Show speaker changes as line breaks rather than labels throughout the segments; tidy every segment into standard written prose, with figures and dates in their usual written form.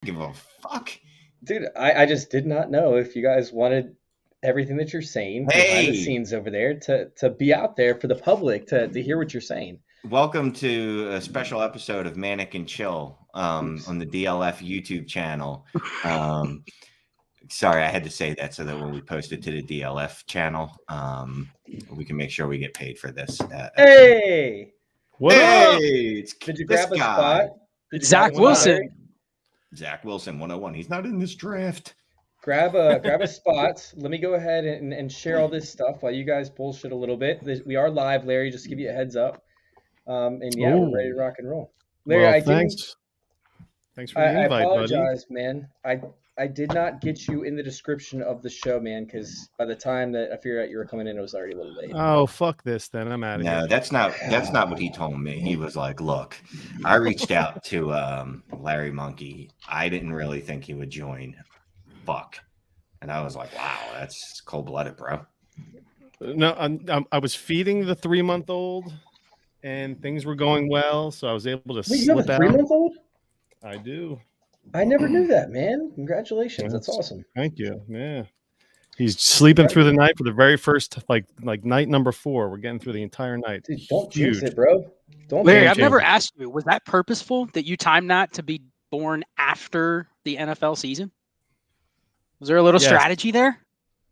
Give a fuck.
Dude, I just did not know if you guys wanted everything that you're saying behind the scenes over there to be out there for the public to hear what you're saying.
Welcome to a special episode of Manic and Chill on the DLF YouTube channel. Sorry, I had to say that so that when we post it to the DLF channel, we can make sure we get paid for this.
Hey!
What up? Did
you grab a spot?
Zach Wilson.
Zach Wilson, 101. He's not in this draft.
Grab a spot. Let me go ahead and share all this stuff while you guys bullshit a little bit. We are live, Larry, just to give you a heads up. We're ready to rock and roll. Larry,
thanks for the invite,
I apologize, buddy. Man. I did not get you in the description of the show, man, because by the time that I figured out you were coming in, it was already a little late.
Oh, fuck this, then. I'm out of here.
No, that's not what he told me. He was like, look, I reached out to Larry Monkey. I didn't really think he would join. Fuck. And I was like, wow, that's cold-blooded, bro.
No, I was feeding the 3-month-old, and things were going well, so I was able to slip out.
You have a 3-month-old?
I do.
I never knew that, man. Congratulations. That's awesome.
Thank you. Yeah. He's sleeping through the night for the very first, like night number 4. We're getting through the entire night.
Dude, don't jinx it, bro.
Larry, I've never asked you, was that purposeful that you timed that to be born after the NFL season? Was there a little strategy there?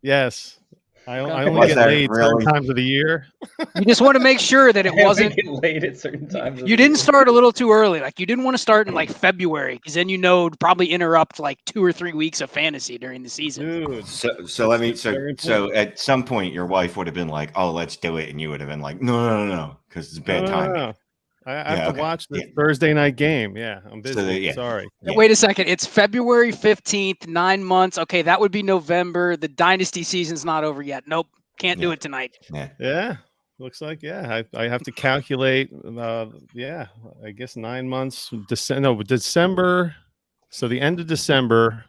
Yes. I only get laid certain times of the year.
You just want to make sure that it wasn't
get laid at certain times.
You didn't start a little too early. Like you didn't want to start in like February because then it'd probably interrupt like 2 or 3 weeks of fantasy during the season.
Dude.
So at some point your wife would have been like, "Oh, let's do it," and you would have been like, "No," because it's bad time.
No. I have to watch the Thursday night game. Yeah, I'm busy. Sorry.
Yeah. Wait a second. It's February 15th, 9 months. Okay, that would be November. The dynasty season's not over yet. Nope. Can't do it tonight.
Yeah. Looks like, I have to calculate. I guess 9 months. December. So the end of December.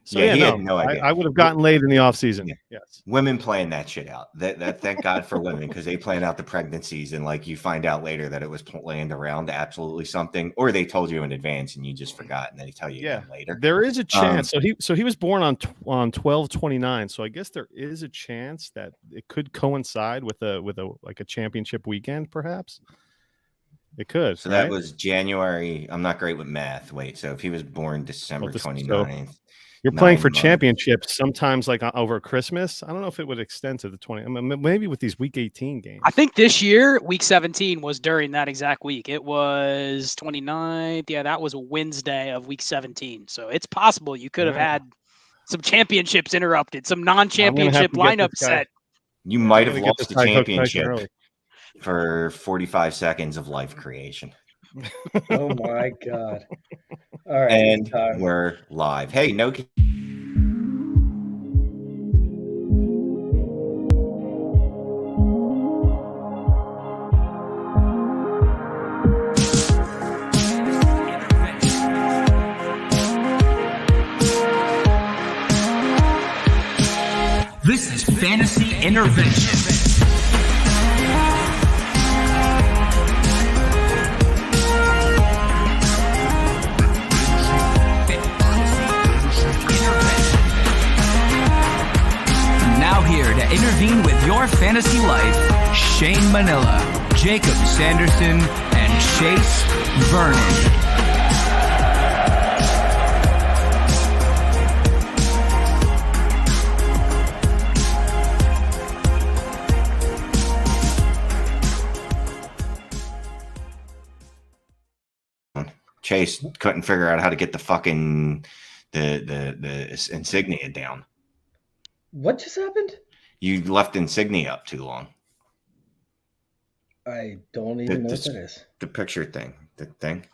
So
he had no idea.
I would have gotten laid in the off season. Yeah. Yes.
Women plan that shit out. That thank God for women because they plan out the pregnancies and like you find out later that it was planned around absolutely something, or they told you in advance and you just forgot and they tell you again later.
There is a chance. So he was born on 12/29. So I guess there is a chance that it could coincide with a championship weekend, perhaps. It could.
So that was January. I'm not great with math. Wait, so if he was born December 29th.
You're playing for championships sometimes like over Christmas. I don't know if it would extend to the 20. I mean, maybe with these week 18 games.
I think this year, week 17 was during that exact week. It was 29th. Yeah, that was a Wednesday of week 17. So it's possible you could have had some championships interrupted, some non-championship lineup set.
You might have lost the championship for 45 seconds of life creation.
Oh my God. All right.
And we're live. Hey, no.
This is Fantasy Intervention. Intervene with your fantasy life, Shane Manila, Jacob Sanderson, and Chase Vernon.
Chase couldn't figure out how to get the fucking the insignia down.
What just happened?
You left insignia up too long.
I don't even know what that is.
The picture thing. The thing.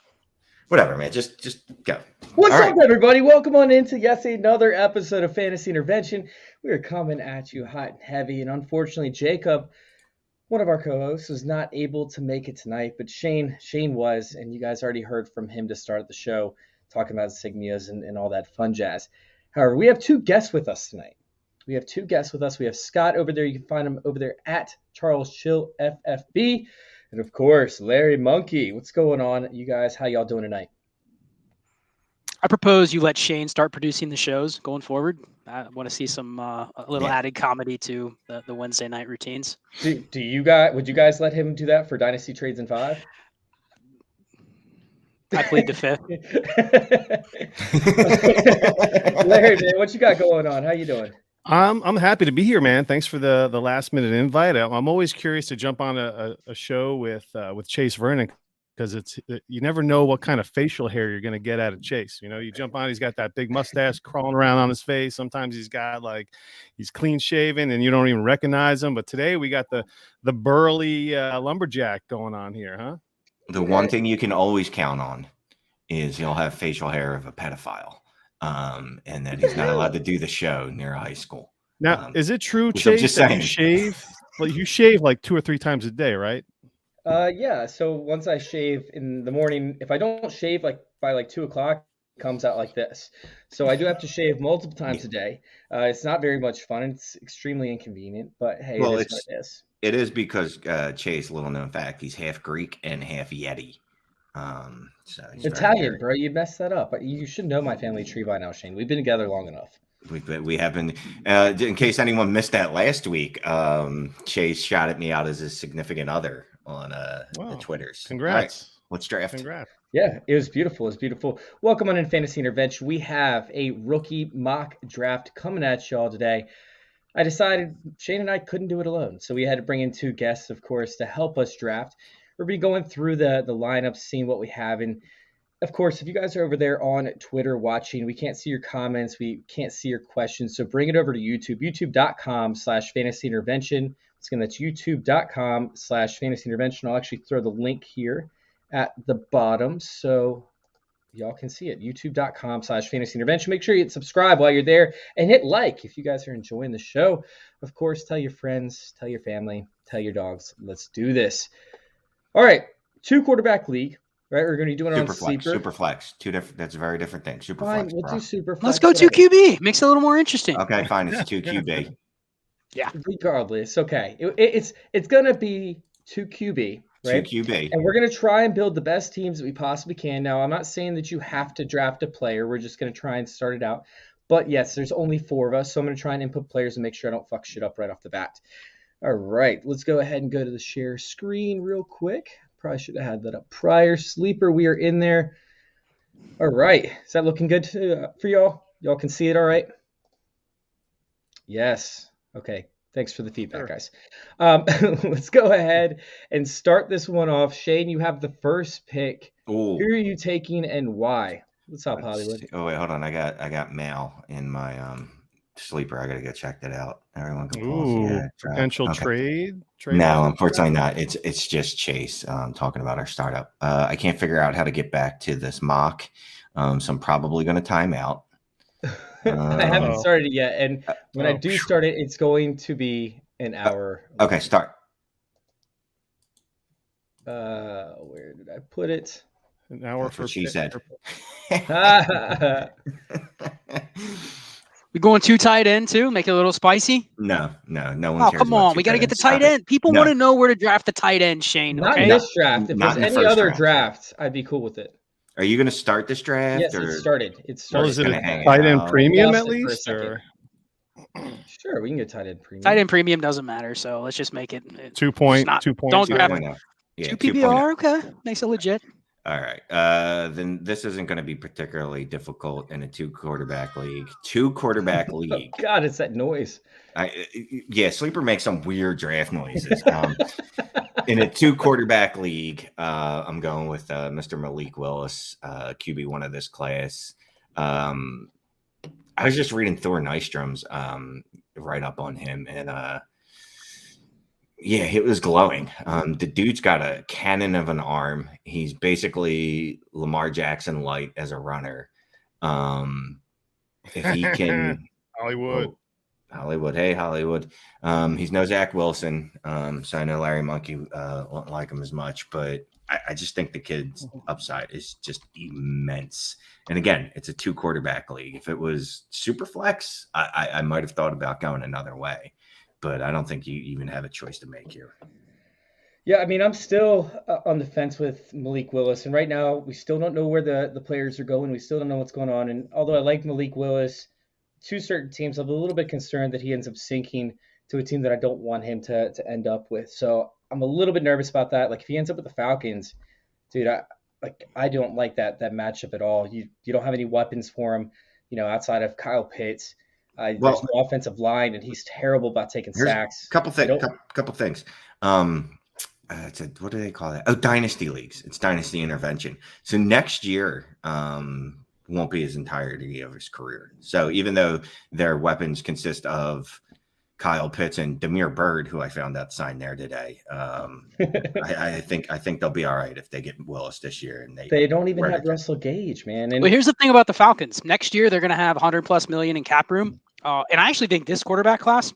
Whatever, man. Just go.
What's up, everybody? Welcome on into another episode of Fantasy Intervention. We are coming at you hot and heavy. And unfortunately, Jacob, one of our co-hosts, was not able to make it tonight. But Shane was. And you guys already heard from him to start the show, talking about insignias and all that fun jazz. However, we have 2 guests with us tonight. We have 2 guests with us. We have Scott over there. You can find him over there at Charles Chill FFB. And, of course, Larry Monkey. What's going on, you guys? How y'all doing tonight?
I propose you let Shane start producing the shows going forward. I want to see some a little added comedy to the Wednesday night routines.
Would you guys let him do that for Dynasty Trades in 5?
I plead the fifth.
Larry, man, what you got going on? How you doing?
I'm happy to be here, man. Thanks for the last minute invite. I'm always curious to jump on a show with Chase Vernon, because you never know what kind of facial hair you're going to get out of Chase. You know, you jump on, he's got that big mustache crawling around on his face. Sometimes he's clean shaven and you don't even recognize him. But today we got the burly lumberjack going on here, huh?
The one thing you can always count on is he'll have facial hair of a pedophile, and that he's not allowed to do the show near a high school.
Now, is it true, Chase, that you shave? Well, you shave like 2 or 3 times a day, right?
Yeah. So once I shave in the morning, if I don't shave by 2 o'clock, it comes out like this. So I do have to shave multiple times a day. It's not very much fun. It's extremely inconvenient, but hey,
well,
it is what it is.
It is because Chase, little known fact, he's half Greek and half Yeti. So he's
Italian, bro. You messed that up. You should know my family tree by now, Shane. We've been together long enough.
We have been. In case anyone missed that last week, Chase shot at me out as his significant other on the Twitters.
Congrats.
Right, let's draft.
Congrats.
Yeah, it was beautiful. It was beautiful. Welcome on in Fantasy Intervention. We have a rookie mock draft coming at y'all today. I decided Shane and I couldn't do it alone, so we had to bring in 2 guests, of course, to help us draft. We're going to be going through the lineup, seeing what we have. And, of course, if you guys are over there on Twitter watching, we can't see your comments. We can't see your questions. So bring it over to YouTube, youtube.com/fantasy intervention. That's youtube.com/fantasy intervention. I'll actually throw the link here at the bottom so y'all can see it. youtube.com/fantasy intervention. Make sure you hit subscribe while you're there and hit like if you guys are enjoying the show. Of course, tell your friends, tell your family, tell your dogs. Let's do this. All right, 2 quarterback league, right? We're going to be doing it on Sleeper.
Super flex. 2 different. That's a very different thing. Super flex.
We'll do super flex.
Let's go 2 QB. Makes it a little more interesting.
Okay, fine. It's 2 QB.
Yeah.
Regardless, okay. It's going to be 2 QB, right?
2 QB.
And we're going to try and build the best teams that we possibly can. Now, I'm not saying that you have to draft a player. We're just going to try and start it out. But yes, there's only 4 of us, so I'm going to try and input players and make sure I don't fuck shit up right off the bat. All right, let's go ahead and go to the share screen real quick. Probably should have had that up prior. Sleeper, we are in there. All right, is that looking good for y'all? Y'all can see it all right? Yes. Okay, thanks for the feedback, guys. Let's go ahead and start this one off. Shane, you have the first pick.
Ooh.
Who are you taking and why? What's up, Hollywood?
Oh wait, hold on. I got mail in my sleeper. I gotta go check that out. Everyone can pause.
Potential trade.
No, unfortunately not. It's just Chase talking about our startup. I can't figure out how to get back to this mock, so I'm probably gonna time out.
I haven't started it yet, and when I do start it, it's going to be an hour.
Okay, start.
Where did I put it?
An hour
That's
for
what she said.
We going 2 tight end too? Make it a little spicy?
No one
Oh,
cares.
come on. We got to get the tight end. People want to know where to draft the tight end, Shane.
Not
okay?
in this draft. If
Not
there's
in the
any
first
other
draft.
I'd be cool with it.
Are you going to start this draft?
Yes,
or?
it started.
Well, is it
gonna
a
hang
tight end
out.
premium
Lost
at
it for a
least?
second.
Or
Sure, we can get tight end premium.
Tight end premium doesn't matter, so let's just make it.
2 point.
not-
2 point.
don't grab
2.0. Yeah,
2
2.0.
PPR, okay. Makes it legit.
All right. Then this isn't going to be particularly difficult in a 2 quarterback league. 2 quarterback
Oh,
league.
God, it's that noise.
Sleeper makes some weird draft noises. In a 2 quarterback league, I'm going with Mr. Malik Willis, QB1 of this class. I was just reading Thor Nystrom's write up on him, and it was glowing. The dude's got a cannon of an arm. He's basically Lamar Jackson light as a runner. If he can,
Hollywood.
Hollywood. Hey, Hollywood. He's no Zach Wilson. So I know Larry Monkey won't like him as much, but I just think the kid's upside is just immense. And again, it's a 2 quarterback league. If it was super flex, I might have thought about going another way, but I don't think you even have a choice to make here.
Yeah, I mean, I'm still on the fence with Malik Willis, and right now we still don't know where the players are going. We still don't know what's going on. And although I like Malik Willis, to certain teams, I'm a little bit concerned that he ends up sinking to a team that I don't want him to end up with. So I'm a little bit nervous about that. Like if he ends up with the Falcons, dude, I don't like that matchup at all. You don't have any weapons for him, outside of Kyle Pitts. There's no offensive line, and he's terrible about taking sacks.
Couple things. What do they call that? Oh, dynasty leagues. It's dynasty intervention. So next year won't be his entirety of his career. So even though their weapons consist of Kyle Pitts and Demir Bird, who I found out signed there today, I think they'll be all right if they get Willis this year. And
they don't even have Russell Gage, man.
Well, here's the thing about the Falcons. Next year they're going to have $100+ million in cap room, and I actually think this quarterback class,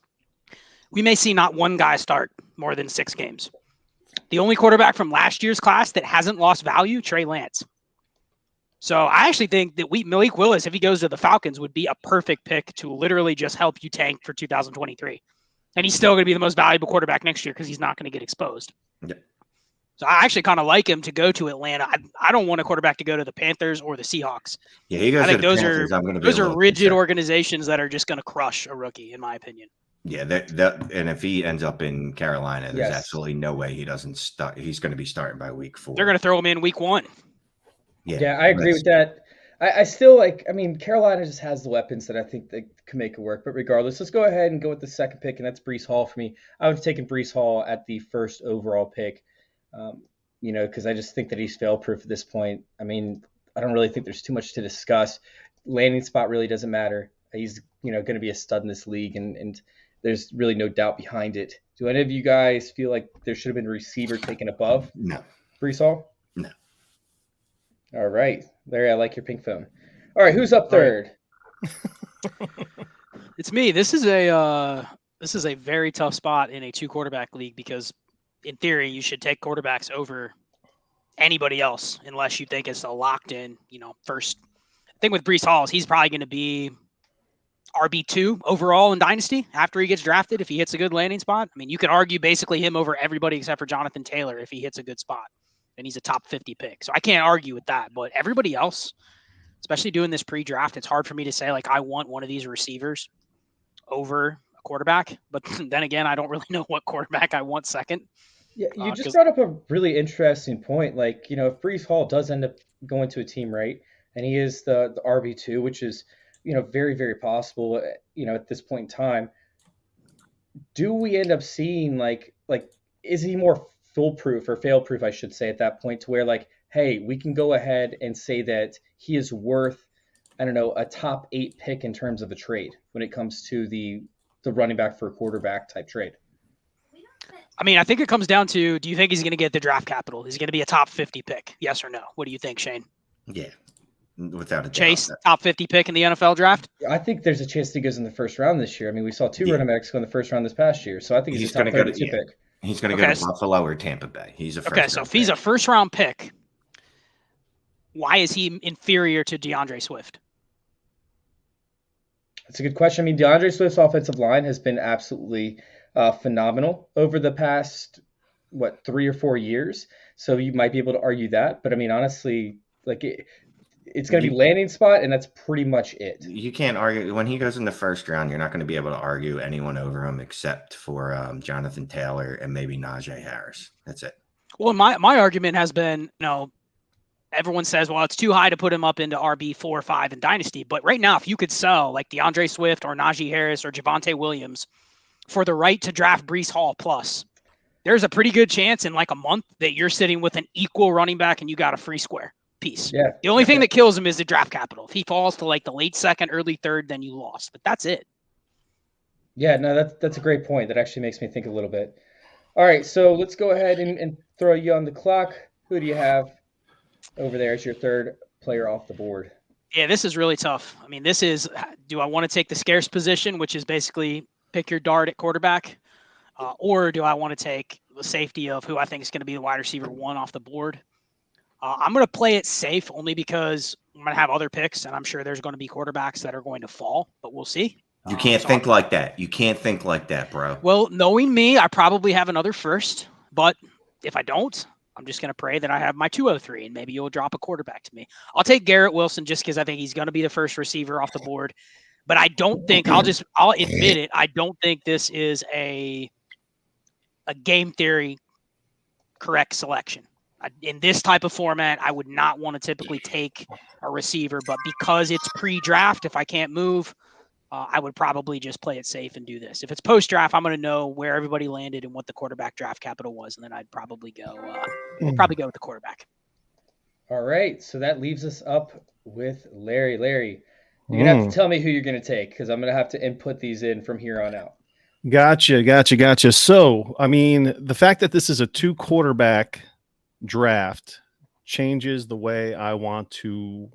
we may see not one guy start more than 6 games. The only quarterback from last year's class that hasn't lost value, Trey Lance. So I actually think that Malik Willis, if he goes to the Falcons, would be a perfect pick to literally just help you tank for 2023. And he's still going to be the most valuable quarterback next year because he's not going to get exposed.
Yeah.
So I actually kind of like him to go to Atlanta. I don't want a quarterback to go to the Panthers or the Seahawks.
Yeah, he goes
I think
to the
those
Panthers,
those are rigid organizations that are just going to crush a rookie, in my opinion.
Yeah, and if he ends up in Carolina, there's absolutely no way he doesn't start. He's going to be starting by week 4.
They're going to throw him in week 1.
Yeah, I agree with that. I still Carolina just has the weapons that I think they can make it work. But regardless, let's go ahead and go with the second pick, and that's Breece Hall for me. I would have taken Breece Hall at the first overall pick, because I just think that he's fail-proof at this point. I mean, I don't really think there's too much to discuss. Landing spot really doesn't matter. He's, going to be a stud in this league, and there's really no doubt behind it. Do any of you guys feel like there should have been a receiver taken above Breece Hall?
No.
All right. Larry, I like your pink phone. All right, who's up third?
It's me. This is a very tough spot in a 2-quarterback league because in theory you should take quarterbacks over anybody else unless you think it's a locked in, first. The thing with Breece Hall is he's probably going to be RB2 overall in Dynasty after he gets drafted if he hits a good landing spot. I mean, you could argue basically him over everybody except for Jonathan Taylor if he hits a good spot. And he's a top 50 pick. So I can't argue with that. But everybody else, especially doing this pre-draft, it's hard for me to say, I want one of these receivers over a quarterback. But then again, I don't really know what quarterback I want second.
Yeah, you just brought up a really interesting point. If Breece Hall does end up going to a team, right, and he is the RB2, which is, very, very possible, at this point in time, do we end up seeing, is he more foolproof or fail-proof, I should say, at that point, to where hey, we can go ahead and say that he is worth, a top 8 pick in terms of a trade when it comes to the running back for a quarterback type trade?
I mean, I think it comes down to, do you think he's going to get the draft capital? Is he going to be a top 50 pick? Yes or no? What do you think, Shane?
Yeah, without a doubt.
Chase, top 50 pick in the NFL draft?
I think there's a chance he goes in the first round this year. I mean, we saw 2 running backs go in the first round this past year, so I think he's a top 32 pick.
He's going to go to Buffalo or Tampa Bay. He's a first
so if he's a first-round pick, why is he inferior to DeAndre Swift?
That's a good question. I mean, DeAndre Swift's offensive line has been absolutely phenomenal over the past, 3 or 4 years. So you might be able to argue that. But, I mean, honestly, it's going to be landing spot, and that's pretty much it.
You can't argue. When he goes in the first round, you're not going to be able to argue anyone over him except for Jonathan Taylor and maybe Najee Harris. That's it.
Well, my argument has been, everyone says, well, it's too high to put him up into RB 4 or 5 in Dynasty. But right now, if you could sell DeAndre Swift or Najee Harris or Javonte Williams for the right to draft Breece Hall plus, there's a pretty good chance in a month that you're sitting with an equal running back and you got a free square piece.
Yeah.
The only thing that kills him is the draft capital. If he falls to the late second, early third, then you lost. But that's it.
Yeah, no, that's a great point. That actually makes me think a little bit. All right, so let's go ahead and throw you on the clock. Who do you have over there as your third player off the board?
Yeah, this is really tough. I mean, this is, do I want to take the scarce position, which is basically pick your dart at quarterback, or do I want to take the safety of who I think is going to be the wide receiver 1 off the board? I'm going to play it safe only because I'm going to have other picks, and I'm sure there's going to be quarterbacks that are going to fall, but we'll see.
You can't think like that. You can't think like that, bro.
Well, knowing me, I probably have another first, but if I don't, I'm just going to pray that I have my 203 and maybe you'll drop a quarterback to me. I'll take Garrett Wilson just because I think he's going to be the first receiver off the board. But I don't think I'll admit it. I don't think this is a game theory correct selection. In this type of format, I would not want to typically take a receiver, but because it's pre-draft, if I can't move, I would probably just play it safe and do this. If it's post-draft, I'm going to know where everybody landed and what the quarterback draft capital was, and then I'd probably go with the quarterback.
All right, so that leaves us up with Larry. Larry, you're going to have to tell me who you're going to take because I'm going to have to input these in from here on out.
Gotcha. So, I mean, the fact that this is a 2-quarterback draft changes the way I want to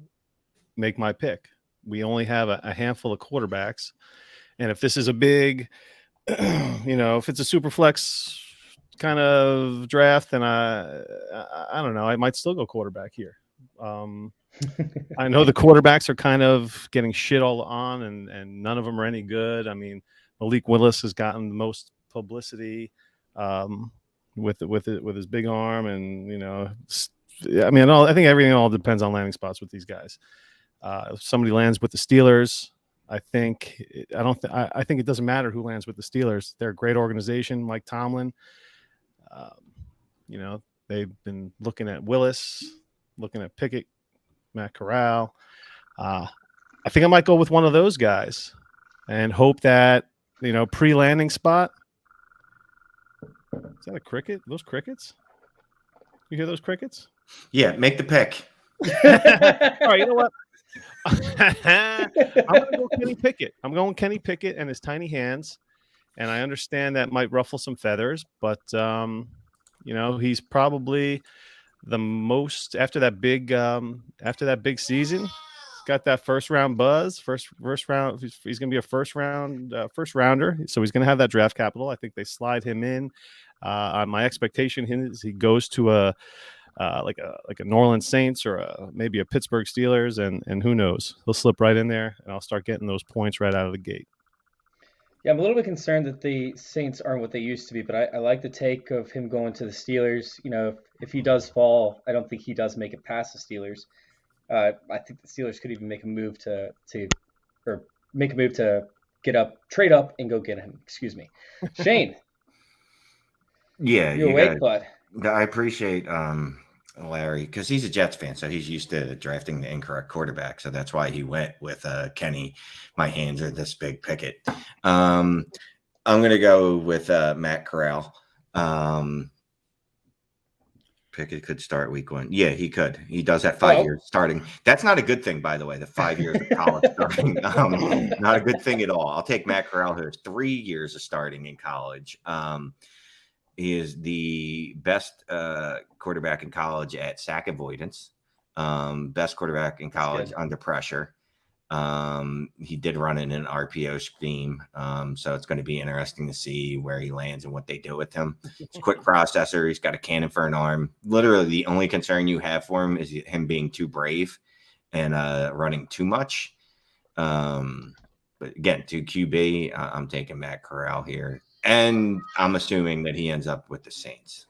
make my pick. We only have a handful of quarterbacks, and if this is a big, if it's a super flex kind of draft, then I don't know, I might still go quarterback here. I know the quarterbacks are kind of getting shit all on, and none of them are any good. I mean, Malik Willis has gotten the most publicity with his big arm, and I think everything all depends on landing spots with these guys. If somebody lands with the Steelers, I think it doesn't matter who lands with the Steelers. They're a great organization. Mike Tomlin, they've been looking at Willis, looking at Pickett, Matt Corral. I think I might go with one of those guys and hope that, pre-landing spot. Is that a cricket? Those crickets? You hear those crickets?
Yeah, make the pick.
All right, you know what? I'm going to go Kenny Pickett. I'm going Kenny Pickett and his tiny hands. And I understand that might ruffle some feathers, but, he's probably the most after that big season. He's got that first round buzz, first round. He's going to be a first rounder. So he's going to have that draft capital. I think they slide him in. My expectation is he goes to a New Orleans Saints or maybe a Pittsburgh Steelers, and who knows, he'll slip right in there, and I'll start getting those points right out of the gate.
Yeah, I'm a little bit concerned that the Saints aren't what they used to be, but I like the take of him going to the Steelers. If he does fall, I don't think he does make it past the Steelers. I think the Steelers could even make a move to trade up and go get him. Excuse me, Shane.
Yeah,
you're awake, bud.
I appreciate Larry because he's a Jets fan, so he's used to drafting the incorrect quarterback. So that's why he went with Kenny. My hands are this big Pickett. I'm going to go with Matt Corral. Pickett could start week 1. Yeah, he could. He does have 5 years starting. That's not a good thing, by the way, the 5 years of college starting. Not a good thing at all. I'll take Matt Corral, who has 3 years of starting in college. He is the best quarterback in college at sack avoidance, best quarterback in college under pressure. He did run in an RPO scheme, so it's going to be interesting to see where he lands and what they do with him. He's a quick processor. He's got a cannon for an arm. Literally, the only concern you have for him is him being too brave and running too much. But again, to QB, I'm taking Matt Corral here. And I'm assuming that he ends up with the Saints.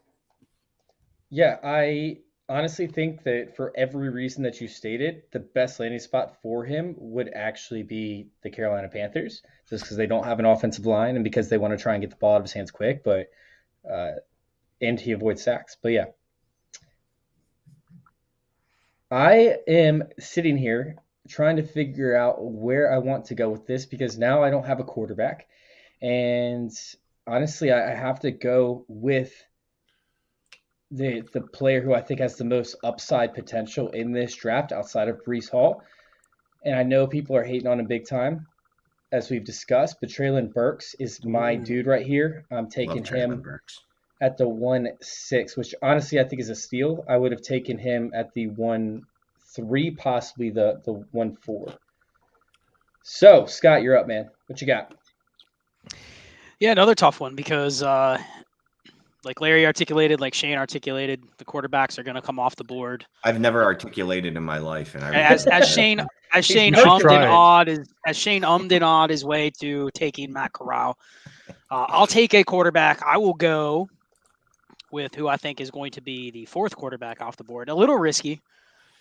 Yeah, I honestly think that for every reason that you stated, the best landing spot for him would actually be the Carolina Panthers, just because they don't have an offensive line and because they want to try and get the ball out of his hands quick, but and he avoids sacks. But yeah, I am sitting here trying to figure out where I want to go with this because now I don't have a quarterback. And honestly, I have to go with the player who I think has the most upside potential in this draft outside of Breece Hall. And I know people are hating on him big time, as we've discussed, but Treylon Burks is my dude right here. I'm taking him at the 1-6, which honestly I think is a steal. I would have taken him at the 1-3, possibly the 1-4. So, Scott, you're up, man. What you got?
Yeah, another tough one because like Larry articulated, like Shane articulated, the quarterbacks are going to come off the board.
I've never articulated in my life, and
as Shane ummed and awed his way to taking Matt Corral. I'll take a quarterback. I will go with who I think is going to be the fourth quarterback off the board. A little risky,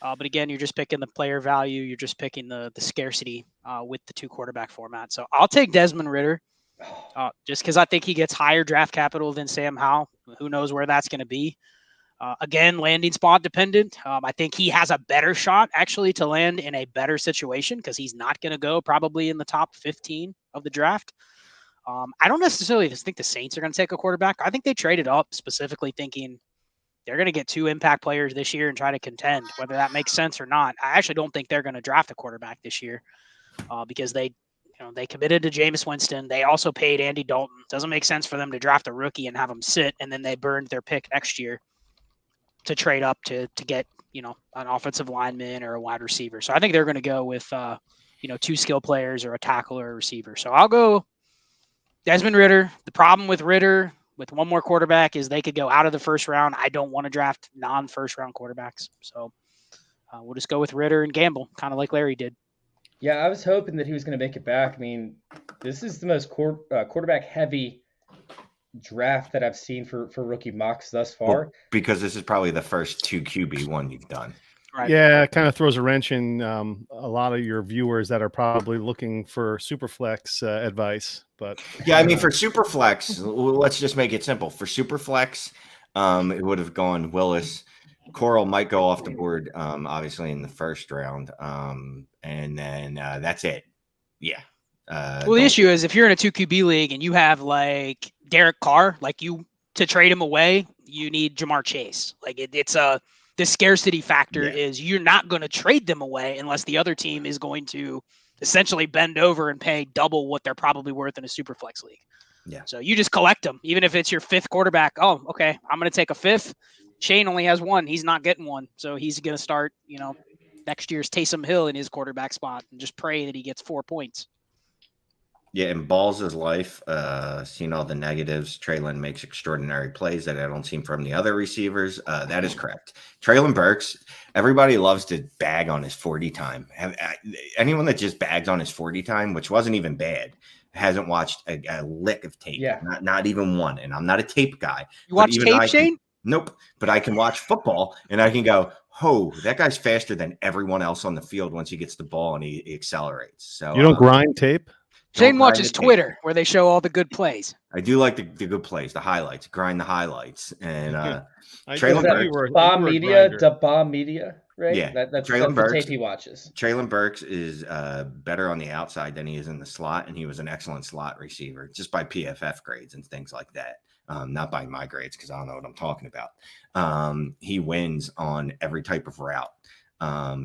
but again, you're just picking the player value. You're just picking the scarcity with the 2 quarterback format. So I'll take Desmond Ritter just because I think he gets higher draft capital than Sam Howell. Who knows where that's going to be. Again, landing spot dependent. I think he has a better shot actually to land in a better situation because he's not going to go probably in the top 15 of the draft. I don't necessarily just think the Saints are going to take a quarterback. I think they traded up specifically thinking they're going to get 2 impact players this year and try to contend, whether that makes sense or not. I actually don't think they're going to draft a quarterback this year because they committed to Jameson Winston. They also paid Andy Dalton. Doesn't make sense for them to draft a rookie and have him sit, and then they burned their pick next year to trade up to get, an offensive lineman or a wide receiver. So I think they're going to go with, 2 skill players or a tackle or a receiver. So I'll go Desmond Ritter. The problem with Ritter with one more quarterback is they could go out of the first round. I don't want to draft non-first round quarterbacks. So we'll just go with Ritter and gamble, kind of like Larry did.
Yeah, I was hoping that he was going to make it back. I mean, this is the most quarterback heavy draft that I've seen for rookie mocks thus far.
Well, because this is probably the first 2 QB one you've done.
Right.
Yeah, it kind of throws a wrench in a lot of your viewers that are probably looking for Superflex advice. But
yeah, I mean, for Superflex, let's just make it simple. For Superflex, it would have gone Willis. Corral might go off the board, obviously, in the first round. And then that's it. Yeah.
Well, the issue is if you're in a 2 QB league and you have like Derek Carr, to trade him away, you need Jamar Chase. The scarcity factor is you're not going to trade them away unless the other team is going to essentially bend over and pay double what they're probably worth in a super flex league.
Yeah.
So you just collect them, even if it's your 5th quarterback. Oh, okay. I'm going to take a 5th. Shane only has 1. He's not getting 1. So he's going to start, next year's Taysom Hill in his quarterback spot and just pray that he gets 4 points.
Yeah, in Balls is life, seeing all the negatives, Treylon makes extraordinary plays that I don't see from the other receivers. That is correct. Treylon Burks, everybody loves to bag on his 40 time. Anyone that just bags on his 40 time, which wasn't even bad, hasn't watched a lick of tape.
Yeah.
Not even one. And I'm not a tape guy.
You watch tape, Shane?
Nope. But I can watch football and I can go, oh, that guy's faster than everyone else on the field once he gets the ball and he accelerates. So
you don't grind tape?
Shane watches Twitter where they show all the good plays.
I do like the good plays, the highlights, grind the highlights. And
Treylon Burks, Ba Media, right?
Yeah,
that's
Treylon Burks,
the tape he watches.
Treylon Burks is better on the outside than he is in the slot, and he was an excellent slot receiver just by PFF grades and things like that. Not by my grades because I don't know what I'm talking about. He wins on every type of route.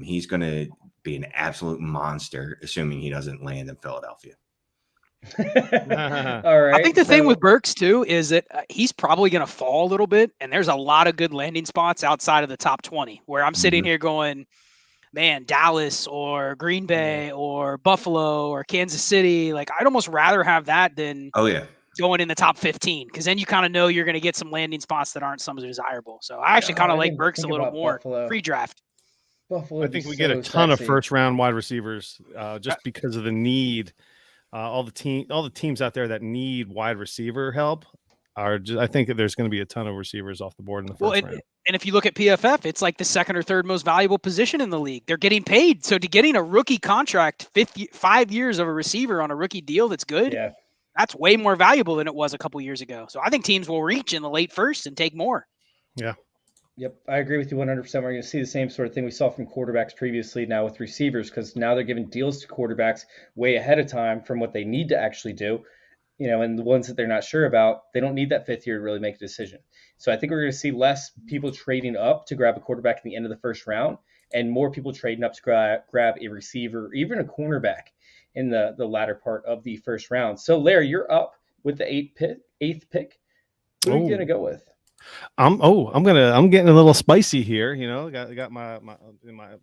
He's going to be an absolute monster, assuming he doesn't land in Philadelphia.
All right.
I think the thing with Burks too is that he's probably going to fall a little bit, and there's a lot of good landing spots outside of the top 20 where I'm sitting here going, man, Dallas or Green Bay or Buffalo or Kansas City. I'd almost rather have that than going in the top 15 because then you kind of know you're going to get some landing spots that aren't some desirable. So I actually kind of like Burks a little more pre-draft.
Buffalo
I think we get a ton of first round wide receivers just because of the need. All the teams out there that need wide receiver help I think that there's going to be a ton of receivers off the board in the first round.
And if you look at PFF, it's like the 2nd or 3rd most valuable position in the league. They're getting paid. So to getting a rookie contract, 5 years of a receiver on a rookie deal that's good, that's way more valuable than it was a couple years ago. So I think teams will reach in the late first and take more.
Yeah.
Yep, I agree with you 100%. We're going to see the same sort of thing we saw from quarterbacks previously now with receivers because now they're giving deals to quarterbacks way ahead of time from what they need to actually do. And the ones that they're not sure about, they don't need that 5th year to really make a decision. So I think we're going to see less people trading up to grab a quarterback at the end of the first round and more people trading up to grab a receiver or even a cornerback in the latter part of the first round. So, Larry, you're up with the 8th pick. Who are you going to go with?
I'm getting a little spicy here. Got my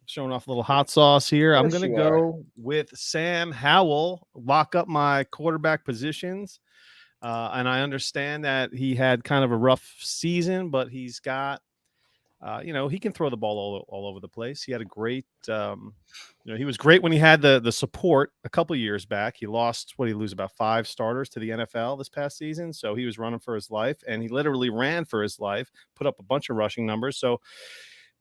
showing off a little hot sauce here. I'm going to go with Sam Howell, lock up my quarterback positions. And I understand that he had kind of a rough season, but he's got He can throw the ball all over the place. He had a great, he was great when he had the support a couple of years back. He lost, he lose about 5 starters to the NFL this past season. So he was running for his life, and he literally ran for his life, put up a bunch of rushing numbers. So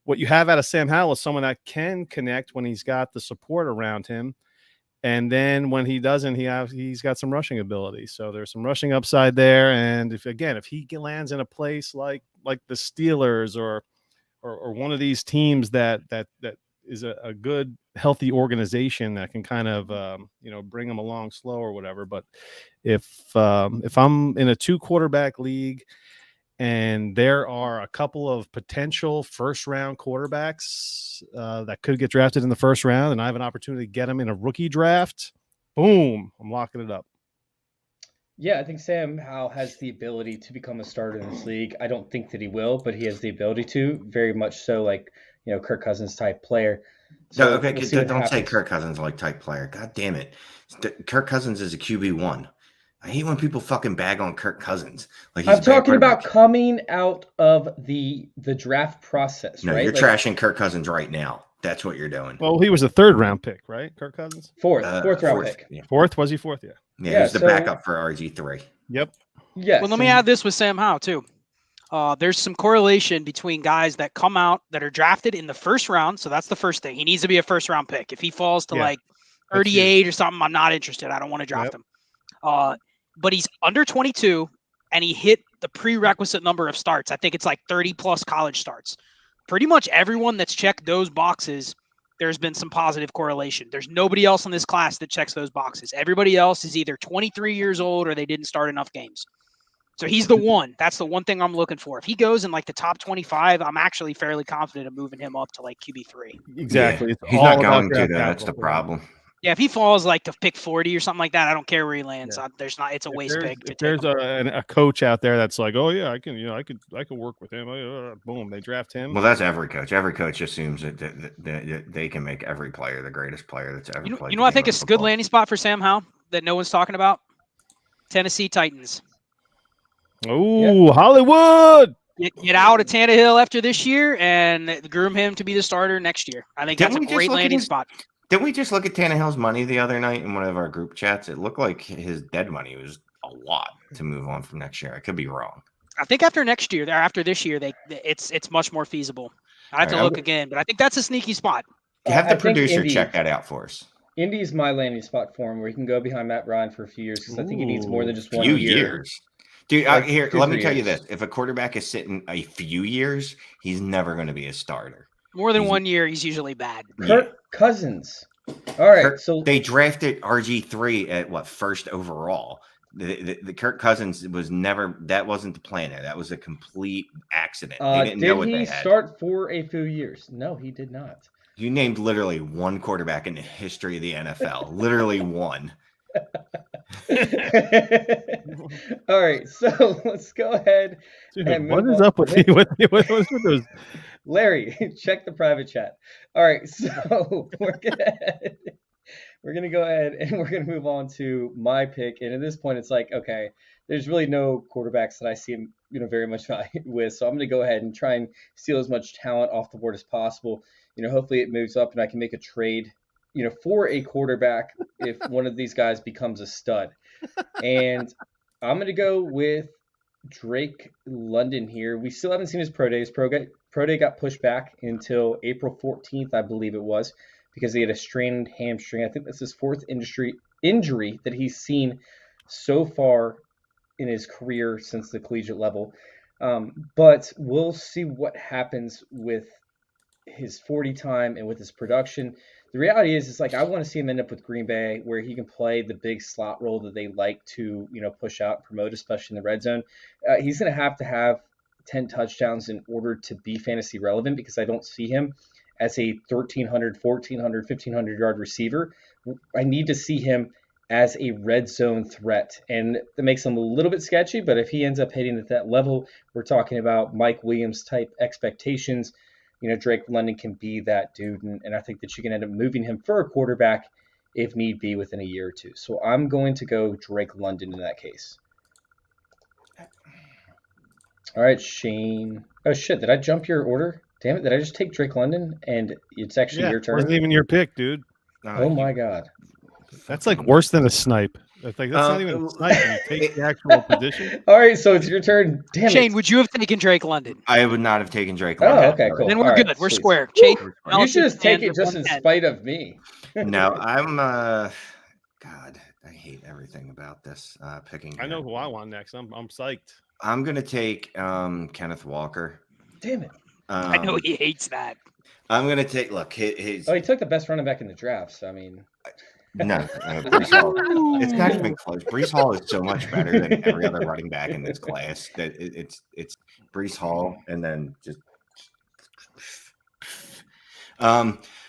what you have out of Sam Howell is someone that can connect when he's got the support around him. And then when he doesn't, he's got some rushing ability. So there's some rushing upside there. And if he lands in a place like the Steelers or one of these teams that is a good, healthy organization that can kind of bring them along slow or whatever. But if I'm in a 2-quarterback league and there are a couple of potential first-round quarterbacks that could get drafted in the first round, and I have an opportunity to get them in a rookie draft, boom, I'm locking it up.
Yeah, I think Sam Howell has the ability to become a starter in this league. I don't think that he will, but he has the ability to, very much so, like, Kirk Cousins type player. So
no, okay, don't say Kirk Cousins like type player. God damn it. Kirk Cousins is a QB1. I hate when people fucking bag on Kirk Cousins. Like
I'm talking about coming out of the draft process,
no,
right?
You're trashing Kirk Cousins right now. That's what you're doing.
Well, he was a 3rd-round pick, right? Kirk Cousins?
Fourth round pick.
Yeah. 4th? Was he 4th? Yeah.
Yeah, he was the backup for RG3.
Yep.
Yes.
Well, let me add this with Sam Howell, too. There's some correlation between guys that come out that are drafted in the first round. So that's the first thing. He needs to be a first-round pick. If he falls to 38 or something, I'm not interested. I don't want to draft him. But he's under 22, and he hit the prerequisite number of starts. I think it's like 30-plus college starts. Pretty much everyone that's checked those boxes, there's been some positive correlation. There's nobody else in this class that checks those boxes. Everybody else is either 23 years old or they didn't start enough games. So he's the one. That's the one thing I'm looking for. If he goes in like the top 25, I'm actually fairly confident of moving him up to like QB3.
Exactly.
Yeah. He's not going to, though. That's the problem.
Yeah, if he falls like to pick 40 or something like that, I don't care where he lands. Yeah. It's a waste pick.
If there's a coach out there that's like, oh yeah, I could work with him. Boom, they draft him.
Well, that's every coach. Every coach assumes that they can make every player the greatest player that's ever played.
You know, I think it's a good landing spot for Sam Howell that no one's talking about. Tennessee Titans.
Oh, yeah. Hollywood!
Get out of Tannehill after this year and groom him to be the starter next year. I think that's a great landing spot.
Didn't we just look at Tannehill's money the other night in one of our group chats? It looked like his dead money was a lot to move on from next year. I could be wrong.
I think after next year, or after this year, it's much more feasible. I have to look again, but I think that's a sneaky spot.
Have the producer check that out for us.
Indy's my landing spot for him, where he can go behind Matt Ryan for a few years, because I think he needs more than just 1
year.
years.
Dude, here, let me tell you this. If a quarterback is sitting a few years, he's never going to be a starter.
More than 1 year, he's usually bad.
Kirk Cousins. All right, so
they drafted RG3 at first overall. The Kirk Cousins was never. That wasn't the plan there. That was a complete accident. They didn't know what they had.
Did he start for a few years? No, he did not.
You named literally one quarterback in the history of the NFL. Literally one.
All right, so let's go ahead.
Dude, and what is up with you? What's with those?
Larry, check the private chat. All right, so we're gonna go ahead and we're gonna move on to my pick. And at this point, it's like, okay, there's really no quarterbacks that I see him, very much value with. So I'm gonna go ahead and try and steal as much talent off the board as possible. Hopefully it moves up and I can make a trade, for a quarterback if one of these guys becomes a stud. And I'm gonna go with Drake London here. We still haven't seen his pro day. His pro day got pushed back until April 14th, I believe it was, because he had a strained hamstring. I think that's his 4th injury that he's seen so far in his career since the collegiate level. But we'll see what happens with his 40 time and with his production. The reality is, I want to see him end up with Green Bay, where he can play the big slot role that they like to, push out and promote, especially in the red zone. He's going to have 10 touchdowns in order to be fantasy relevant, because I don't see him as a 1,300, 1,400, 1,500 yard receiver. I need to see him as a red zone threat, and that makes him a little bit sketchy. But if he ends up hitting at that level, we're talking about Mike Williams type expectations. Drake London can be that dude, and I think that you can end up moving him for a quarterback if need be within a year or two. So I'm going to go Drake London in that case. All right, Shane. Oh, shit. Did I jump your order? Damn it! Did I just take Drake London? And it's actually your turn.
Wasn't even your pick, dude.
Oh my god.
That's like worse than a snipe. That's not even a snipe. You take the actual position.
All right, so it's your turn. Damn
Shane,
it.
would you have taken Drake London?
I would not have taken Drake
Oh,
London.
okay, cool.
Then we're
All
good.
right,
We're
sweet.
square. Chase,
You should just take it just in spite of me.
No, I'm God, I hate everything about this picking.
I know who I want next. I'm psyched.
I'm gonna take Kenneth Walker.
Damn it.
I know he hates that.
I'm gonna take. Look, his.
Oh, he took the best running back in the draft. So I mean,
No, Breece Hall. It's not even close. Breece Hall is so much better than every other running back in this class that it's Breece Hall and then just.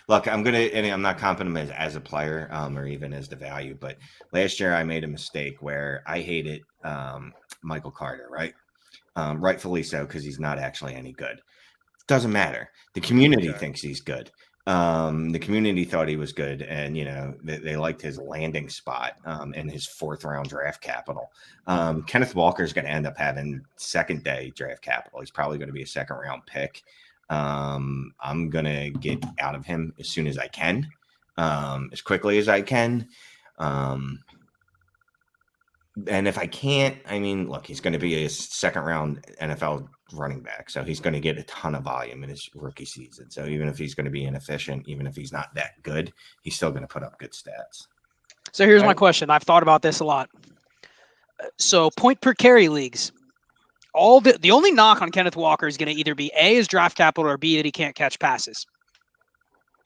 Look, I'm not confident as a player or even as the value, but last year I made a mistake where I hated Michael Carter, right? Rightfully so, because he's not actually any good. Doesn't matter. The community thinks he's good. The community thought he was good, and they liked his landing spot and his 4th round draft capital. Kenneth Walker is going to end up having 2nd day draft capital. He's probably going to be a 2nd round pick. I'm going to get out of him as soon as I can, as quickly as I can. And if I can't, I mean, look, he's going to be a 2nd round NFL running back. So he's going to get a ton of volume in his rookie season. So even if he's going to be inefficient, even if he's not that good, he's still going to put up good stats.
So here's my question. I've thought about this a lot. So point per carry leagues. The only knock on Kenneth Walker is going to either be A, his draft capital, or B, that he can't catch passes.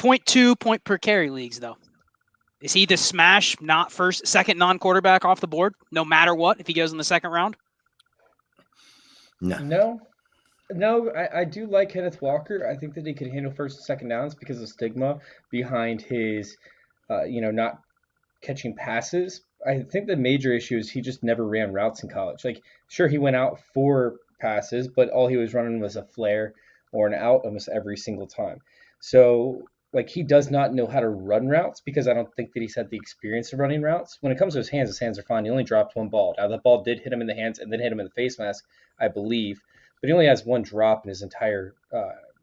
0.2 point per carry leagues, though. Is he the smash, second non-quarterback off the board, no matter what, if he goes in the 2nd round?
No. I do like Kenneth Walker. I think that he could handle 1st and 2nd downs because of stigma behind his, not catching passes. I think the major issue is he just never ran routes in college. Like, sure, he went out for passes, but all he was running was a flare or an out almost every single time. So, like, he does not know how to run routes because I don't think that he's had the experience of running routes. When it comes to his hands are fine. He only dropped 1 ball. Now, that ball did hit him in the hands and then hit him in the face mask, I believe. But he only has 1 drop in his entire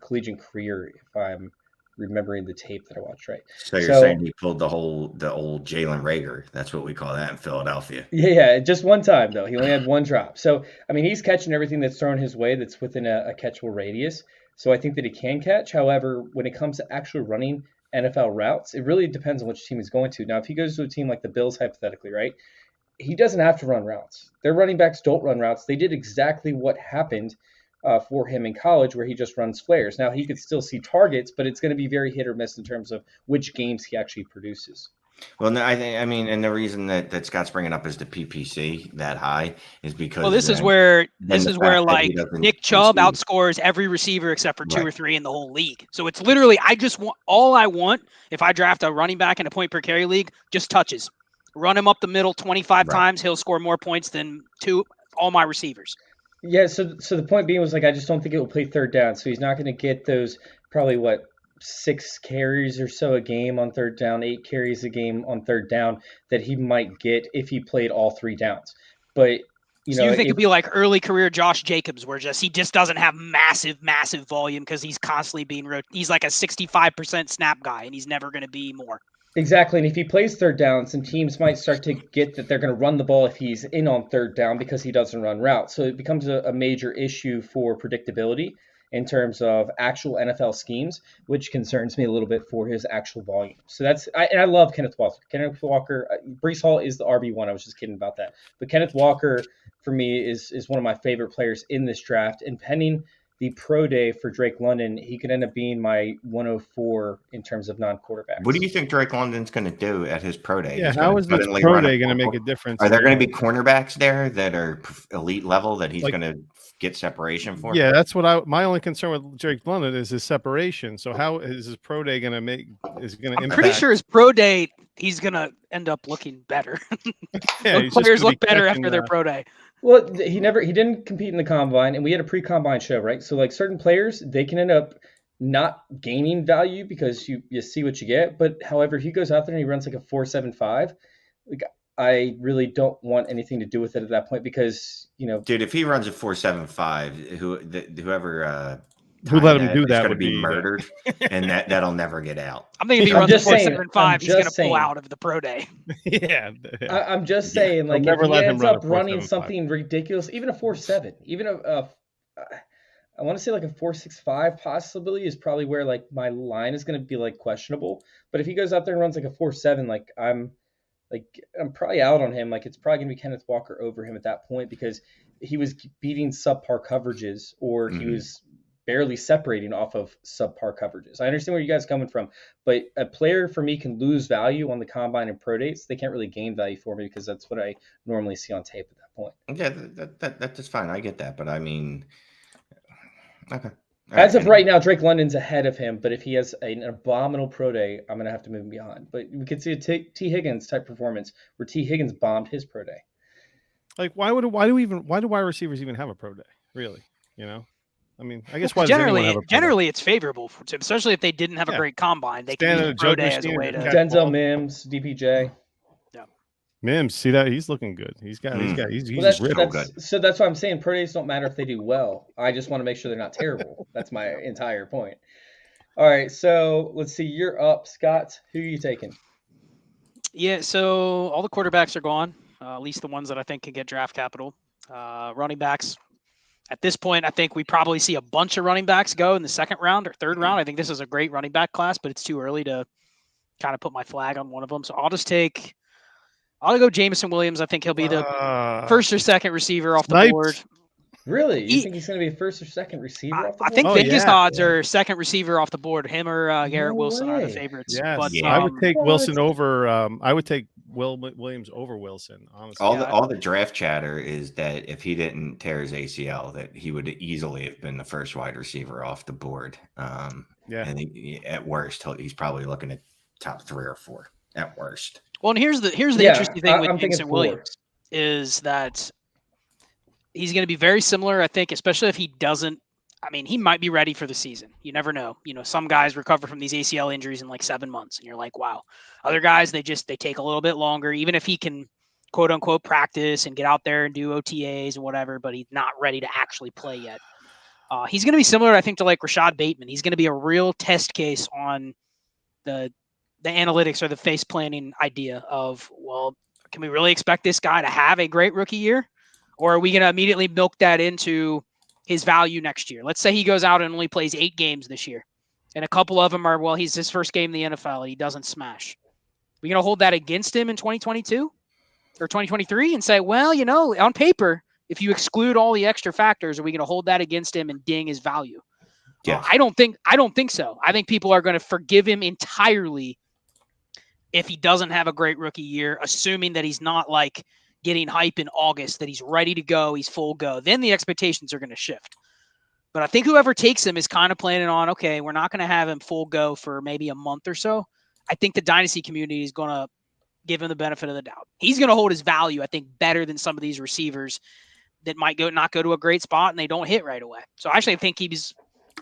collegiate career, if I'm remembering the tape that I watched right.
So you're saying he pulled the old Jalen Reagor. That's what we call that in Philadelphia.
Yeah, just 1 time, though. He only had 1 drop. So, I mean, he's catching everything that's thrown his way that's within a catchable radius. So I think that he can catch. However, when it comes to actually running NFL routes, it really depends on which team he's going to. Now, if he goes to a team like the Bills, hypothetically, right, he doesn't have to run routes. Their running backs don't run routes. They did exactly what happened for him in college, where he just runs flares. Now, he could still see targets, but it's going to be very hit or miss in terms of which games he actually produces.
Well, no, and the reason that Scott's bringing up is the PPC that high is because
this is where like Nick Chubb outscores every receiver except for 2 or 3 in the whole league. So it's literally all I want if I draft a running back in a point per carry league, just touches. Run him up the middle 25 times, he'll score more points than all my receivers.
Yeah, so the point being was, like, I just don't think it will play 3rd down. So he's not going to get those probably 6 carries or so a game on 3rd down, 8 carries a game on 3rd down that he might get if he played all 3 downs. But you think
it'd be like early career Josh Jacobs, where he just doesn't have massive volume because he's constantly he's like a 65% snap guy and he's never going to be more.
Exactly, and if he plays 3rd down, some teams might start to get that they're going to run the ball if he's in on 3rd down because he doesn't run routes. So it becomes a major issue for predictability in terms of actual NFL schemes, which concerns me a little bit for his actual volume. So I love Kenneth Walker. Kenneth Walker, Breece Hall is the RB1. I was just kidding about that. But Kenneth Walker, for me, is one of my favorite players in this draft. And pending the pro day for Drake London, he could end up being my 104 in terms of non-quarterbacks.
What do you think Drake London's going to do at his pro day?
Yeah, how is this pro day going to make a difference?
Are there going to be cornerbacks there that are elite level that he's going to get separation for?
Yeah, that's what my only concern with Drake London is his separation. So how is his pro day going to impact?
I'm pretty sure his pro day, he's going to end up looking better.
Yeah,
those players look better after their pro day.
Well, he didn't compete in the combine, and we had a pre-combine show, right? So, like, certain players, they can end up not gaining value because you see what you get. But however, if he goes out there and he runs like a 4.75, like, I really don't want anything to do with it at that point because,
dude, if he runs a 4.75, whoever
Who
time
let him do
it's
that
going to
would
be
be
murdered, and that'll never get out.
I'm thinking if he
I'm
runs a
just saying-
4.75, he's going to
saying.
pull out of the pro day.
yeah.
I'm just
Yeah.
saying, like,
They'll never
if he
let him
ends
run a
up running
4.75.
something ridiculous, even a 4.7, even I want to say like a 4.65 possibility is probably where like my line is going to be like questionable. But if he goes out there and runs like a 4.7, like I'm probably out on him. Like it's probably going to be Kenneth Walker over him at that point because he was beating subpar coverages or he was barely separating off of subpar coverages. I understand where you guys are coming from, but a player for me can lose value on the combine and pro dates. They can't really gain value for me because that's what I normally see on tape at that point.
Yeah, that's fine. I get that, but I mean, okay.
As of right now, Drake London's ahead of him, but if he has an abominable pro day, I'm going to have to move him behind. But we could see a T. Higgins type performance where T. Higgins bombed his pro day.
Like, why do wide receivers even have a pro day? Really? You know? I mean, I guess why does anyone have a pro day?
Generally it's favorable for them, especially if they didn't have a great combine. They can use pro day as a way to
Denzel Mims, DPJ.
Mims, see that he's looking good. He's
real good. So that's why I'm saying pro days don't matter if they do well. I just want to make sure they're not terrible. That's my entire point. All right, so let's see. You're up, Scott. Who are you taking?
Yeah, so all the quarterbacks are gone, at least the ones that I think can get draft capital. Running backs. At this point, I think we probably see a bunch of running backs go in the second round or third round. I think this is a great running back class, but it's too early to kind of put my flag on one of them. So I'll go Jameson Williams. I think he'll be the first or second receiver off the board.
Really? You think he's going to be a first or second receiver off the board?
I think Vegas odds are second receiver off the board. Him or Garrett Wilson are the favorites.
Yes.
But,
I would take Wilson over. I would take Williams over Wilson. Honestly,
all the draft chatter is that if he didn't tear his ACL, that he would easily have been the first wide receiver off the board. And at worst, he's probably looking at top 3 or 4 at worst.
Well, and here's the interesting thing with Jameson Williams is that he's going to be very similar, I think, especially if he doesn't. I mean, he might be ready for the season. You never know. You know, some guys recover from these ACL injuries in like 7 months, and you're like, wow. Other guys, they take a little bit longer, even if he can, quote unquote, practice and get out there and do OTAs and whatever, but he's not ready to actually play yet. He's going to be similar, I think, to like Rashad Bateman. He's going to be a real test case on the analytics or the face planning idea of, well, can we really expect this guy to have a great rookie year? Or are we going to immediately milk that into his value next year? Let's say he goes out and only plays 8 games this year. And a couple of them are, well, he's his first game in the NFL and he doesn't smash. We're going to hold that against him in 2022 or 2023 and say, well, you know, on paper, if you exclude all the extra factors, are we going to hold that against him and ding his value?
Yeah.
I don't think so. I think people are going to forgive him entirely if he doesn't have a great rookie year, assuming that he's not like getting hype in August, that he's ready to go, he's full go. Then the expectations are going to shift. But I think whoever takes him is kind of planning on, okay, we're not going to have him full go for maybe a month or so. I think the dynasty community is going to give him the benefit of the doubt. He's going to hold his value, I think, better than some of these receivers that might not go to a great spot and they don't hit right away. So I actually think he's,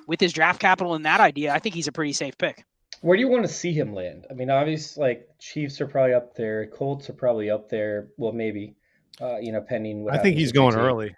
with his draft capital and that idea, I think he's a pretty safe pick.
Where do you want to see him land? I mean, obviously, like Chiefs are probably up there, Colts are probably up there. Well, maybe, pending.
I think he's going early.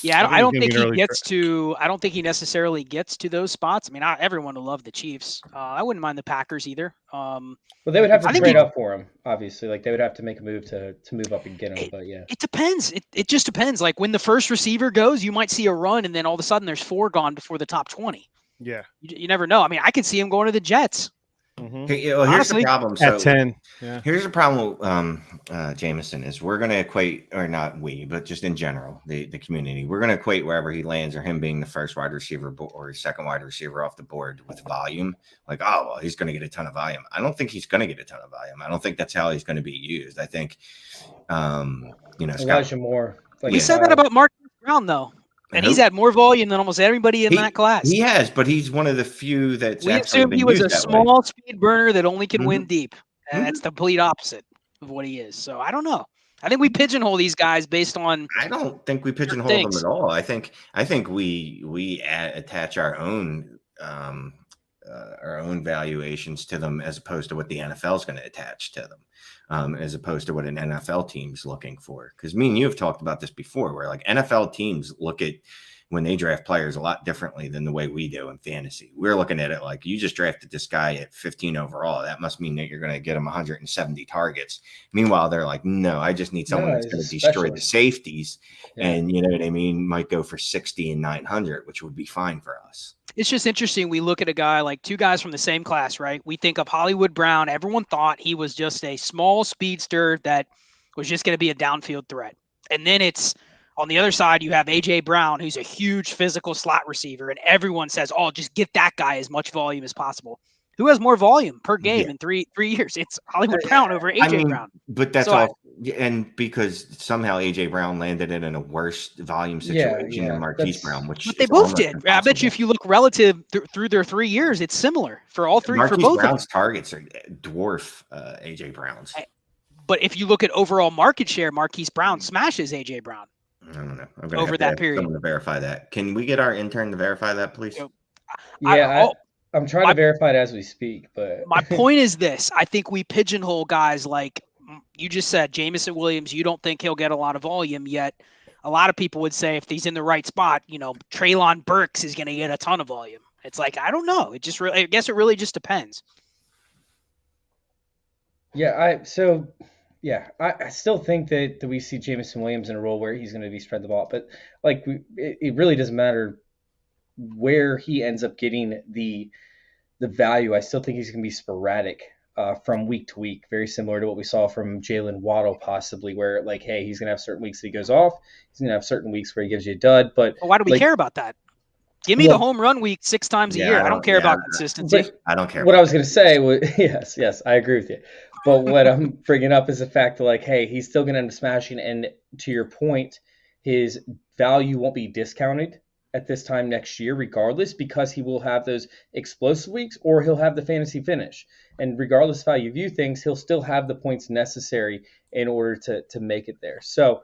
Yeah, I don't think he gets to. I don't think he necessarily gets to those spots. I mean, everyone will love the Chiefs. I wouldn't mind the Packers either.
Well, they would have to trade up for him, obviously. Like they would have to make a move to move up and get him. But yeah,
it depends. It just depends. Like when the first receiver goes, you might see a run, and then all of a sudden there's 4 gone before the top 20.
Yeah,
you never know. I mean, I could see him going to the Jets.
Mm-hmm. Here's the problem. So
at 10, yeah.
Here's the problem. Jameson is we're going to equate, or not we, but just in general, the community. We're going to equate wherever he lands, or him being the first wide receiver or second wide receiver off the board with volume. Like, oh well, he's going to get a ton of volume. I don't think he's going to get a ton of volume. I don't think that's how he's going to be used. I think,
Elijah Moore.
We said that about Marquis Brown though. And he's had more volume than almost everybody in that class.
He has, but he's one of the few that's.
We assumed he was a small speed burner that only can win deep. And that's the complete opposite of what he is. So I don't know. I think we pigeonhole these guys based on.
I don't think we pigeonhole them at all. I think we attach our own valuations to them as opposed to what the NFL is going to attach to them, as opposed to what an NFL team's looking for. Because me and you have talked about this before, where like NFL teams look at when they draft players a lot differently than the way we do in fantasy. We're looking at it like you just drafted this guy at 15 overall. That must mean that you're going to get him 170 targets. Meanwhile, they're like, no, I just need someone that's going to destroy the safeties. Yeah. And you know what I mean? Might go for 60 and 900, which would be fine for us.
It's just interesting. We look at a guy like two guys from the same class, right? We think of Hollywood Brown. Everyone thought he was just a small speedster that was just going to be a downfield threat. And then it's on the other side, you have A.J. Brown, who's a huge physical slot receiver. And everyone says, oh, just get that guy as much volume as possible. Who has more volume per game in three years? It's Hollywood Brown over A.J. Brown.
But that's all. And because somehow A.J. Brown landed in a worse volume situation than Marquis Brown, which
but they both did. Impossible. I bet you if you look relative through their 3 years, it's similar for all three.
Marquis
for both
Brown's targets are dwarf A.J. Brown's.
But if you look at overall market share, Marquis Brown smashes A.J. Brown.
I don't know.
Over that period.
Someone to verify that. Can we get our intern to verify that, please?
I'm trying to verify it as we speak. But
my point is this. I think we pigeonhole guys like you just said, Jameson Williams. You don't think he'll get a lot of volume, yet a lot of people would say if he's in the right spot, Treylon Burks is going to get a ton of volume. It's like, I don't know. I guess it really just depends.
I still think that we see Jameson Williams in a role where he's going to be spread the ball, but it really doesn't matter where he ends up getting the value. I still think he's going to be sporadic from week to week, very similar to what we saw from Jalen Waddle possibly, where he's going to have certain weeks that he goes off. He's going to have certain weeks where he gives you a dud. But
why do we care about that? Give me the home run week 6 times a year. I don't care about consistency.
I don't care.
What I was going to say was, yes, I agree with you. But what I'm bringing up is the fact that, he's still going to end up smashing. And to your point, his value won't be discounted at this time next year, regardless, because he will have those explosive weeks or he'll have the fantasy finish. And regardless of how you view things, he'll still have the points necessary in order to make it there. So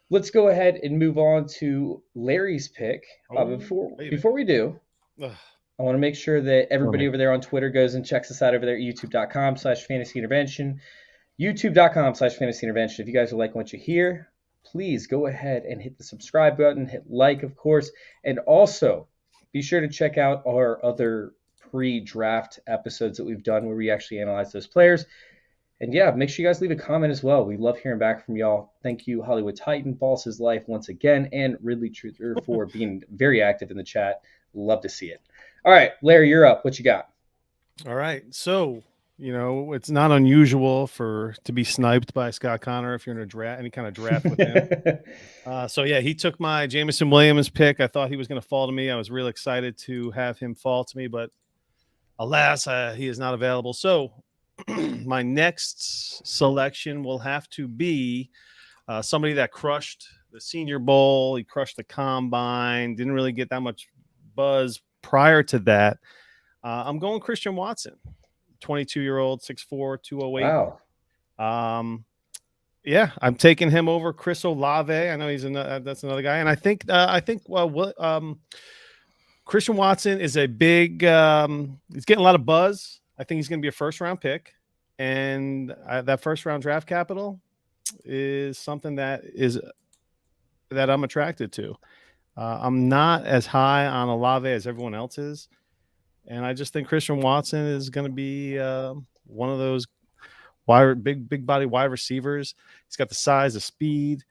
let's go ahead and move on to Larry's pick. Before we do, I want to make sure that everybody over there on Twitter goes and checks us out over there at youtube.com/fantasyintervention, youtube.com/fantasyintervention. If you guys are liking what you hear, please go ahead and hit the subscribe button, hit like, of course, and also be sure to check out our other pre-draft episodes that we've done where we actually analyze those players. And make sure you guys leave a comment as well. We love hearing back from y'all. Thank you, Hollywood Titan, Balls His Life once again, and Ridley Truther for being very active in the chat. Love to see it. All right, Larry, you're up. What you got?
All right. So, it's not unusual to be sniped by Scott Connor if you're in a draft, any kind of draft with him. He took my Jameson Williams pick. I thought he was going to fall to me. I was real excited to have him fall to me, but alas, he is not available. So my next selection will have to be somebody that crushed the Senior Bowl. He crushed the Combine. Didn't really get that much buzz prior to that. I'm going Christian Watson, 22-year-old, 6'4", 208.
Wow.
I'm taking him over Chris Olave. I know that's another guy, and I think Christian Watson is a big. He's getting a lot of buzz. I think he's going to be a first-round pick, and that first-round draft capital is something that I'm attracted to. I'm not as high on Olave as everyone else is, and I just think Christian Watson is going to be one of those big body wide receivers. He's got the size, the speed,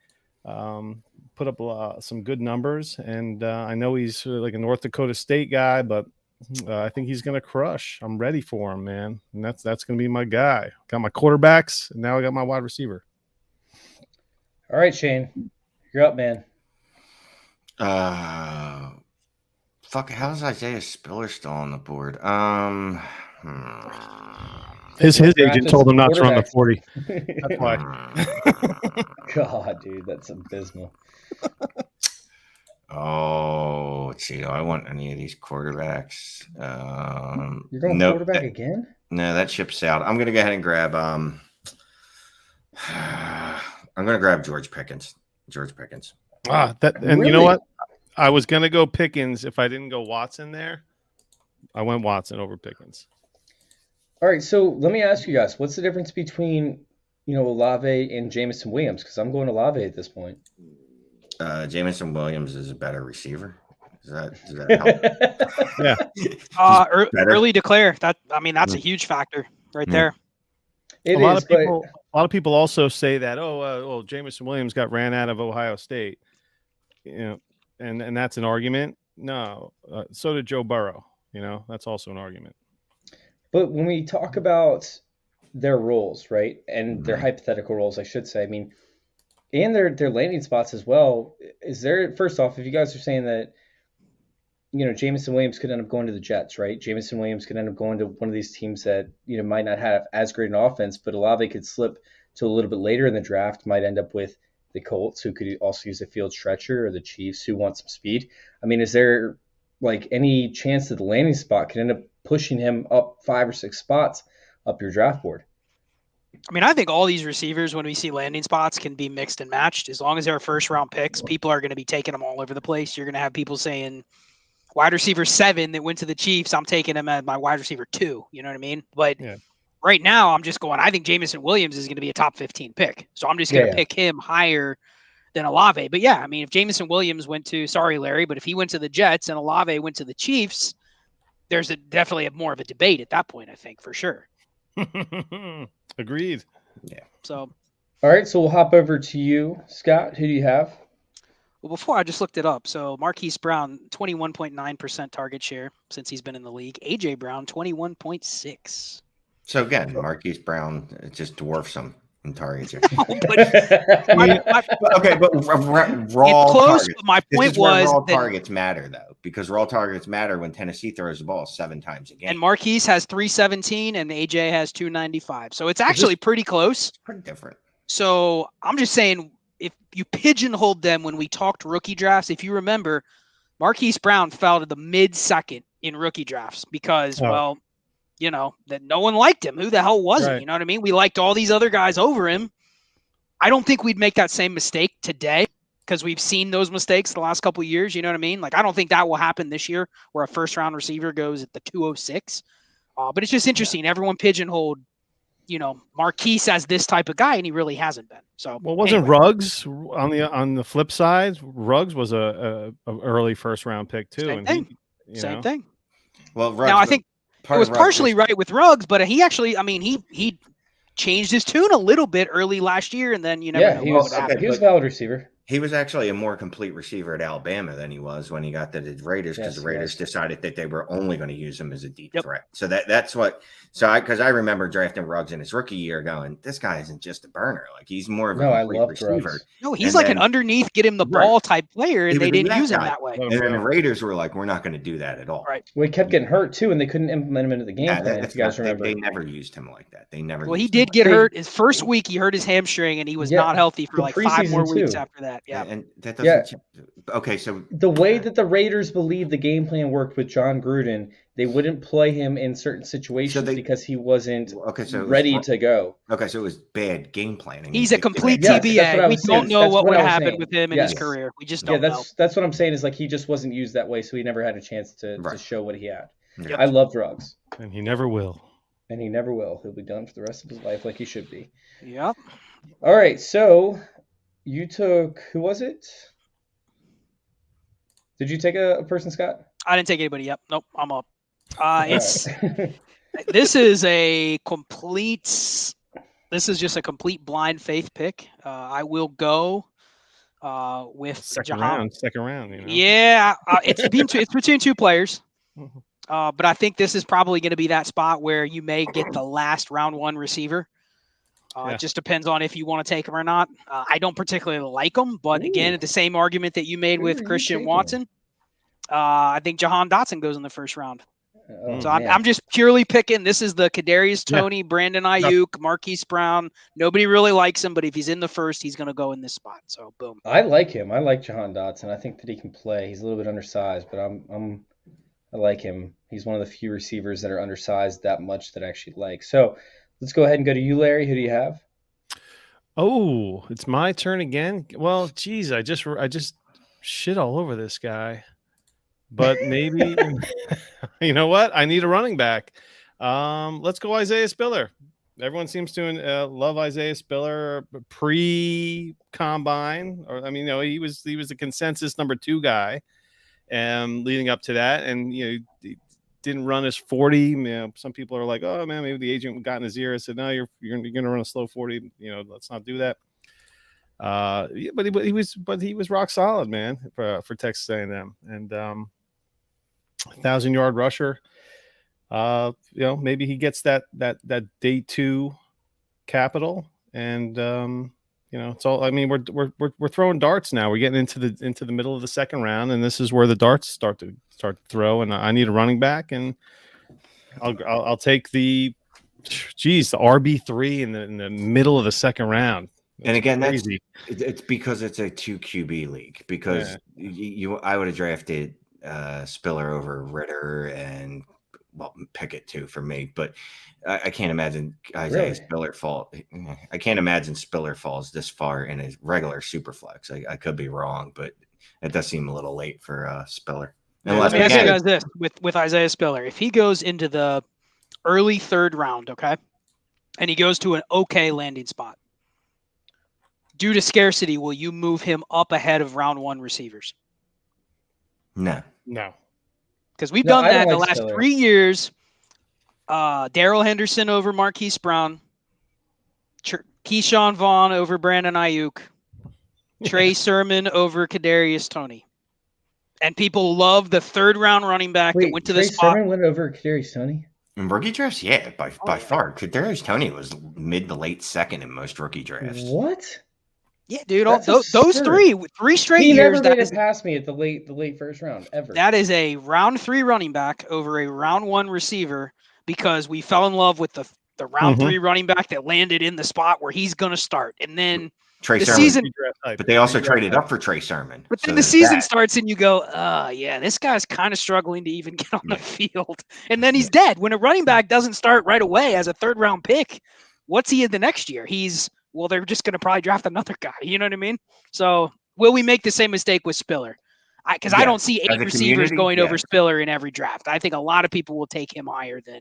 put up some good numbers, and I know he's like a North Dakota State guy, but I think he's going to crush. I'm ready for him, man, and that's going to be my guy. Got my quarterbacks, and now I got my wide receiver.
All right, Shane, you're up, man.
How's Isaiah Spiller still on the board?
His agent told him not to run the 40. That's why.
God, dude, that's abysmal.
Let's see. Do I want any of these quarterbacks?
You're going quarterback again?
No, that ship's out. I'm going to go ahead and grab. I'm going to grab George Pickens.
Really? You know what? I was going to go Pickens if I didn't go Watson there. I went Watson over Pickens.
All right, so let me ask you guys, what's the difference between, Olave and Jameson Williams? Because I'm going Olave at this point.
Jameson Williams is a better receiver. Does that help?
Yeah.
Early declare that. I mean, that's a huge factor right there.
It
a lot
is,
of people. A lot of people also say that. Well, Jameson Williams got ran out of Ohio State. And that's an argument. No, so did Joe Burrow. That's also an argument.
But when we talk about their roles, right, and their hypothetical roles, I should say, I mean, and their landing spots as well, is there, first off, if you guys are saying that, Jameson Williams could end up going to the Jets, right? Jameson Williams could end up going to one of these teams that, might not have as great an offense, but Olave could slip to a little bit later in the draft, might end up with the Colts, who could also use a field stretcher, or the Chiefs, who want some speed. I mean, is there any chance that the landing spot could end up pushing him up 5 or 6 spots up your draft board?
I mean, I think all these receivers, when we see landing spots, can be mixed and matched. As long as they're first round picks, people are going to be taking them all over the place. You're going to have people saying wide receiver 7 that went to the Chiefs, I'm taking him as my wide receiver 2. You know what I mean? But right now, I'm just going, I think Jameson Williams is going to be a top 15 pick. So I'm just going to pick him higher than Olave. But I mean, if Jameson Williams went to, sorry, Larry, but if he went to the Jets and Olave went to the Chiefs, there's definitely more of a debate at that point, I think, for sure.
Agreed.
Yeah.
So,
all right. So we'll hop over to you, Scott. Who do you have?
Well, before I just looked it up. So Marquis Brown, 21.9% target share since he's been in the league. AJ Brown, 21.6.
So again, Marquis Brown just dwarfs him in targets.
Okay,
but raw
it's close.
targets.
But my point was
raw
that
targets matter, though, because raw targets matter when Tennessee throws the ball 7 times a game.
And Marquis has 317 and AJ has 295. So it's actually pretty close.
Pretty different.
So I'm just saying, if you pigeonholed them when we talked rookie drafts, if you remember, Marquis Brown fell to the mid-second in rookie drafts because, that no one liked him. Who the hell was he? You know what I mean? We liked all these other guys over him. I don't think we'd make that same mistake today because we've seen those mistakes the last couple of years. You know what I mean? I don't think that will happen this year where a first-round receiver goes at the 206. But it's just interesting. Everyone pigeonholed, Marquis as this type of guy, and he really hasn't been. So,
wasn't Ruggs on the flip side? Ruggs was a early first-round pick too.
Same thing.
Well, Ruggs,
now I think it was partially right with Ruggs, but he actually, he changed his tune a little bit early last year, and then you never know what would happen.
He was a valid receiver.
He was actually a more complete receiver at Alabama than he was when he got to the Raiders, because the Raiders decided that they were only going to use him as a deep threat. So that's what. Because I remember drafting Ruggs in his rookie year, going, this guy isn't just a burner. He's more of a complete receiver.
Ruggs.
No, he's an underneath, get him the ball type player, and they didn't use him that way.
And then the Raiders were like, we're not going to do that at all.
Right.
Well, he kept getting hurt too, and they couldn't implement him into the game plan. If you guys remember,
they never used him like that. They never.
Well, he did get hurt his first week. He hurt his hamstring, and he was not healthy for 5 more weeks after that. Yeah,
and that doesn't. Okay, so
the way that the Raiders believed the game plan worked with John Gruden, they wouldn't play him in certain situations because he wasn't ready to go.
Okay, so it was bad game planning.
He's a complete TBA. We don't know what would happen with him in his career. We just don't know.
That's what I'm saying is he just wasn't used that way, so he never had a chance to show what he had.
Yep.
I love Ruggs.
And he never will.
And he never will. He'll be done for the rest of his life like he should be.
Yep.
All right, so you took, who was it? Did you take a person, Scott?
I didn't take anybody yet. Nope, I'm up. This is just a complete blind faith pick. I will go with
second round.
Yeah, it's between 2 players. But I think this is probably going to be that spot where you may get the last round 1 receiver. It just depends on if you want to take him or not. I don't particularly like him, but again, the same argument that you made with Christian Watson, I think Jahan Dotson goes in the first round. I'm just purely picking. This is the Kadarius Toney, Brandon Ayuk, Marquis Brown. Nobody really likes him, but if he's in the first, he's going to go in this spot. So boom.
I like him. I like Jahan Dotson. I think that he can play. He's a little bit undersized, but I like him. He's one of the few receivers that are undersized that much that I actually like. So let's go ahead and go to you, Larry. Who do you have?
Oh, it's my turn again. Well, geez, I just shit all over this guy. But maybe you know what? I need a running back. Let's go Isaiah Spiller. Everyone seems to love Isaiah Spiller pre-combine, or I mean, he was the consensus number 2 guy, leading up to that, and he didn't run his 40. Some people are like, oh man, maybe the agent got in his ear and said, no, you're going to run a slow 40. Let's not do that. But he was rock solid, man, for Texas A&M, and 1,000-yard rusher. Maybe he gets that day 2 capital, and it's all. I mean, we're throwing darts now. We're getting into the middle of the second round, and this is where the darts start to throw. And I need a running back, and I'll take the RB3 in the middle of the second round.
And again, it's because it's a 2 QB league. Because I would have drafted Spiller over Ritter and Pickett too for me, but I can't imagine Isaiah Spiller fall. I can't imagine Spiller falls this far in a regular super flex. I could be wrong, but it does seem a little late for Spiller.
Let me ask you guys this with Isaiah Spiller: if he goes into the early 3rd round, okay, and he goes to an okay landing spot, due to scarcity, will you move him up ahead of round 1 receivers?
No.
Because we've done that the last 3 years. Darrell Henderson over Marquis Brown. Keyshawn Vaughn over Brandon Ayuk. Trey Sermon over Kadarius Toney. And people love the 3rd round running back that went to the spot.
Sermon went over Kadarius Toney?
In rookie drafts, yeah, by far. Kadarius Toney was mid to late 2nd in most rookie drafts.
What?
Yeah, dude. Those three straight
he
years.
He never made it past me at the late 1st round ever.
That is a round 3 running back over a round 1 receiver because we fell in love with the round 3 running back that landed in the spot where he's going to start, and then
Trey Sermon.
Season.
But they also traded up for Trey Sermon.
But then the season starts, and you go, yeah, this guy's kind of struggling to even get on the field, and then he's dead. When a running back doesn't start right away as a 3rd round pick, what's he in the next year? They're just going to probably draft another guy. You know what I mean? So will we make the same mistake with Spiller? Because I don't see 8 receivers going over Spiller in every draft. I think a lot of people will take him higher than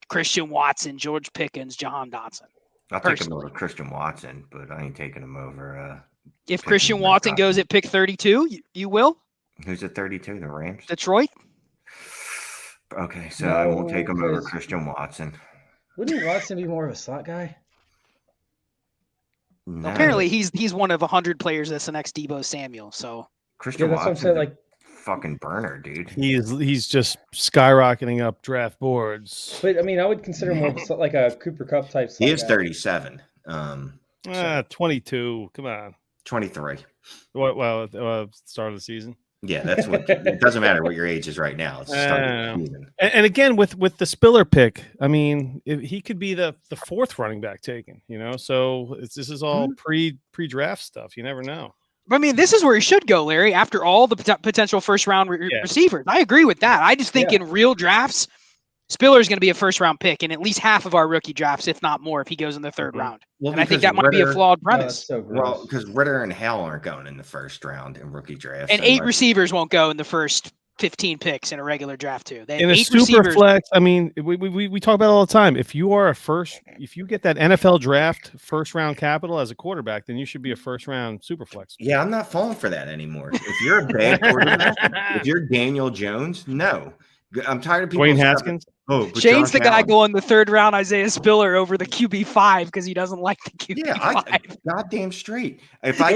Christian Watson, George Pickens, Jahan Dotson.
I'll take him over Christian Watson, but I ain't taking him over.
If Christian Watson goes at pick 32, you will?
Who's at 32? The Rams?
Detroit?
Okay, so I won't take him over Christian Watson.
Wouldn't Watson be more of a slot guy?
No.
Apparently, he's one of 100 players that's the next Deebo Samuel. So
Christian Watson, fucking burner, dude.
He's just skyrocketing up draft boards.
But I mean, I would consider more like a Cooper Kupp type.
He is 37.
22. Come on.
23.
Well, start of the season.
Yeah, that's what. It doesn't matter what your age is right now. It's starting the season.
And again, with the Spiller pick, I mean, he could be the 4th running back taken. So this is all pre-draft stuff. You never know.
I mean, this is where he should go, Larry. After all the potential 1st round receivers, I agree with that. I just think in real drafts, Spiller is going to be a 1st round pick in at least half of our rookie drafts, if not more, if he goes in the 3rd round. Well, and I think that might be a flawed premise.
Because Ritter and Howell aren't going in the 1st round in rookie drafts.
And 8 receivers won't go in the first 15 picks in a regular draft too.
In a super flex, I mean, we talk about it all the time. If you get that NFL draft 1st round capital as a quarterback, then you should be a 1st round super flex.
Yeah, I'm not falling for that anymore. If you're a bad quarterback, if you're Daniel Jones, no. I'm tired of people.
Dwayne Haskins.
Shane's the guy going the 3rd round Isaiah Spiller over the QB5 because he doesn't like the QB5.
Yeah, goddamn straight. If I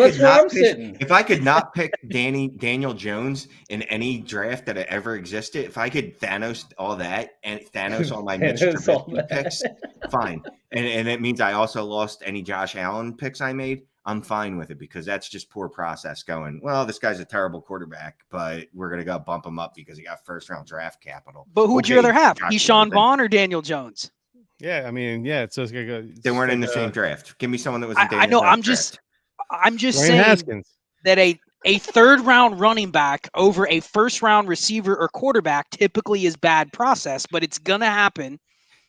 could not pick Daniel Jones in any draft that ever existed, if I could Thanos all that and Thanos all my Mitch Trubisky picks, fine. And it means I also lost any Josh Allen picks I made. I'm fine with it because that's just poor process going, well, this guy's a terrible quarterback, but we're going to go bump him up because he got 1st round draft capital.
But who would you rather have? Keyshawn Vaughn or Daniel Jones?
Yeah, I mean, yeah.
They weren't in the same draft. Give me someone that was in Daniel
I know.
Jones
I'm just saying that a 3rd round running back over a 1st round receiver or quarterback typically is bad process, but it's going to happen.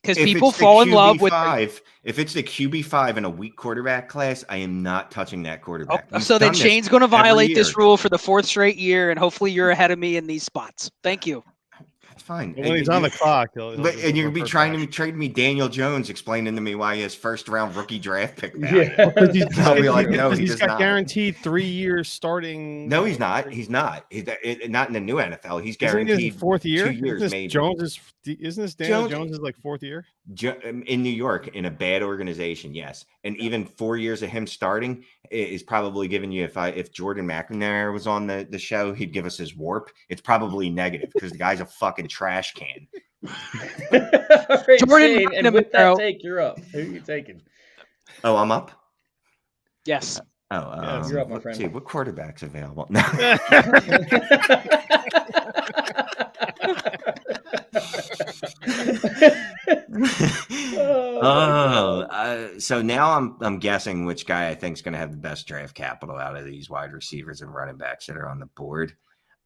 Because people fall in love with.
If it's the QB5 in a weak quarterback class, I am not touching that quarterback.
So then Shane's going to violate this rule for the 4th straight year, and hopefully you're ahead of me in these spots. Thank you.
That's fine.
But when he's on the clock, he'll
But
just
and you're
go
gonna be
for a
trying
pass.
to trade me Daniel Jones, explaining to me why he has first round rookie draft pick value.
Yeah.
I'll be like, no, he
he's
does
got
not.
guaranteed 3 years starting.
No, he's not. He's not. Not in the new NFL. He's
Isn't
guaranteed
his fourth year.
2 years,
isn't
maybe.
Isn't this Daniel Jones' like fourth year?
In New York, in a bad organization, yes. And even 4 years of him starting is probably giving you, if Jordan McNamara was on the show, he'd give us his warp. It's probably negative because the guy's a fucking trash can.
All right,
Jordan
Shane, and with that
McNamara.
take, you're up. Who are you taking?
Oh, I'm up?
Yes.
Oh,
you're up, my
let's
friend.
see, what quarterback's available? No. So now I'm guessing which guy I think is going to have the best draft capital out of these wide receivers and running backs that are on the board.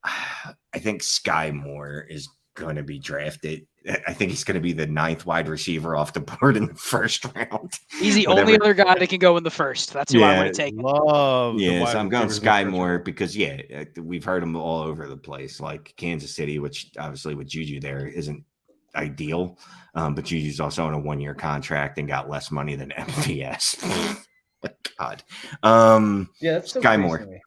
I think Skye Moore is going to be drafted. I think he's going to be the 9th wide receiver off the board in the first round.
He's the only other guy that can go in the first. That's who I want to take.
Love.
Yeah, so I'm going Skye Moore because we've heard him all over the place, like Kansas City, which obviously with Juju there isn't ideal, but Juju's also on a 1-year contract and got less money than MVS. God,
yeah, that's so
Skye
crazy
Moore.
to me.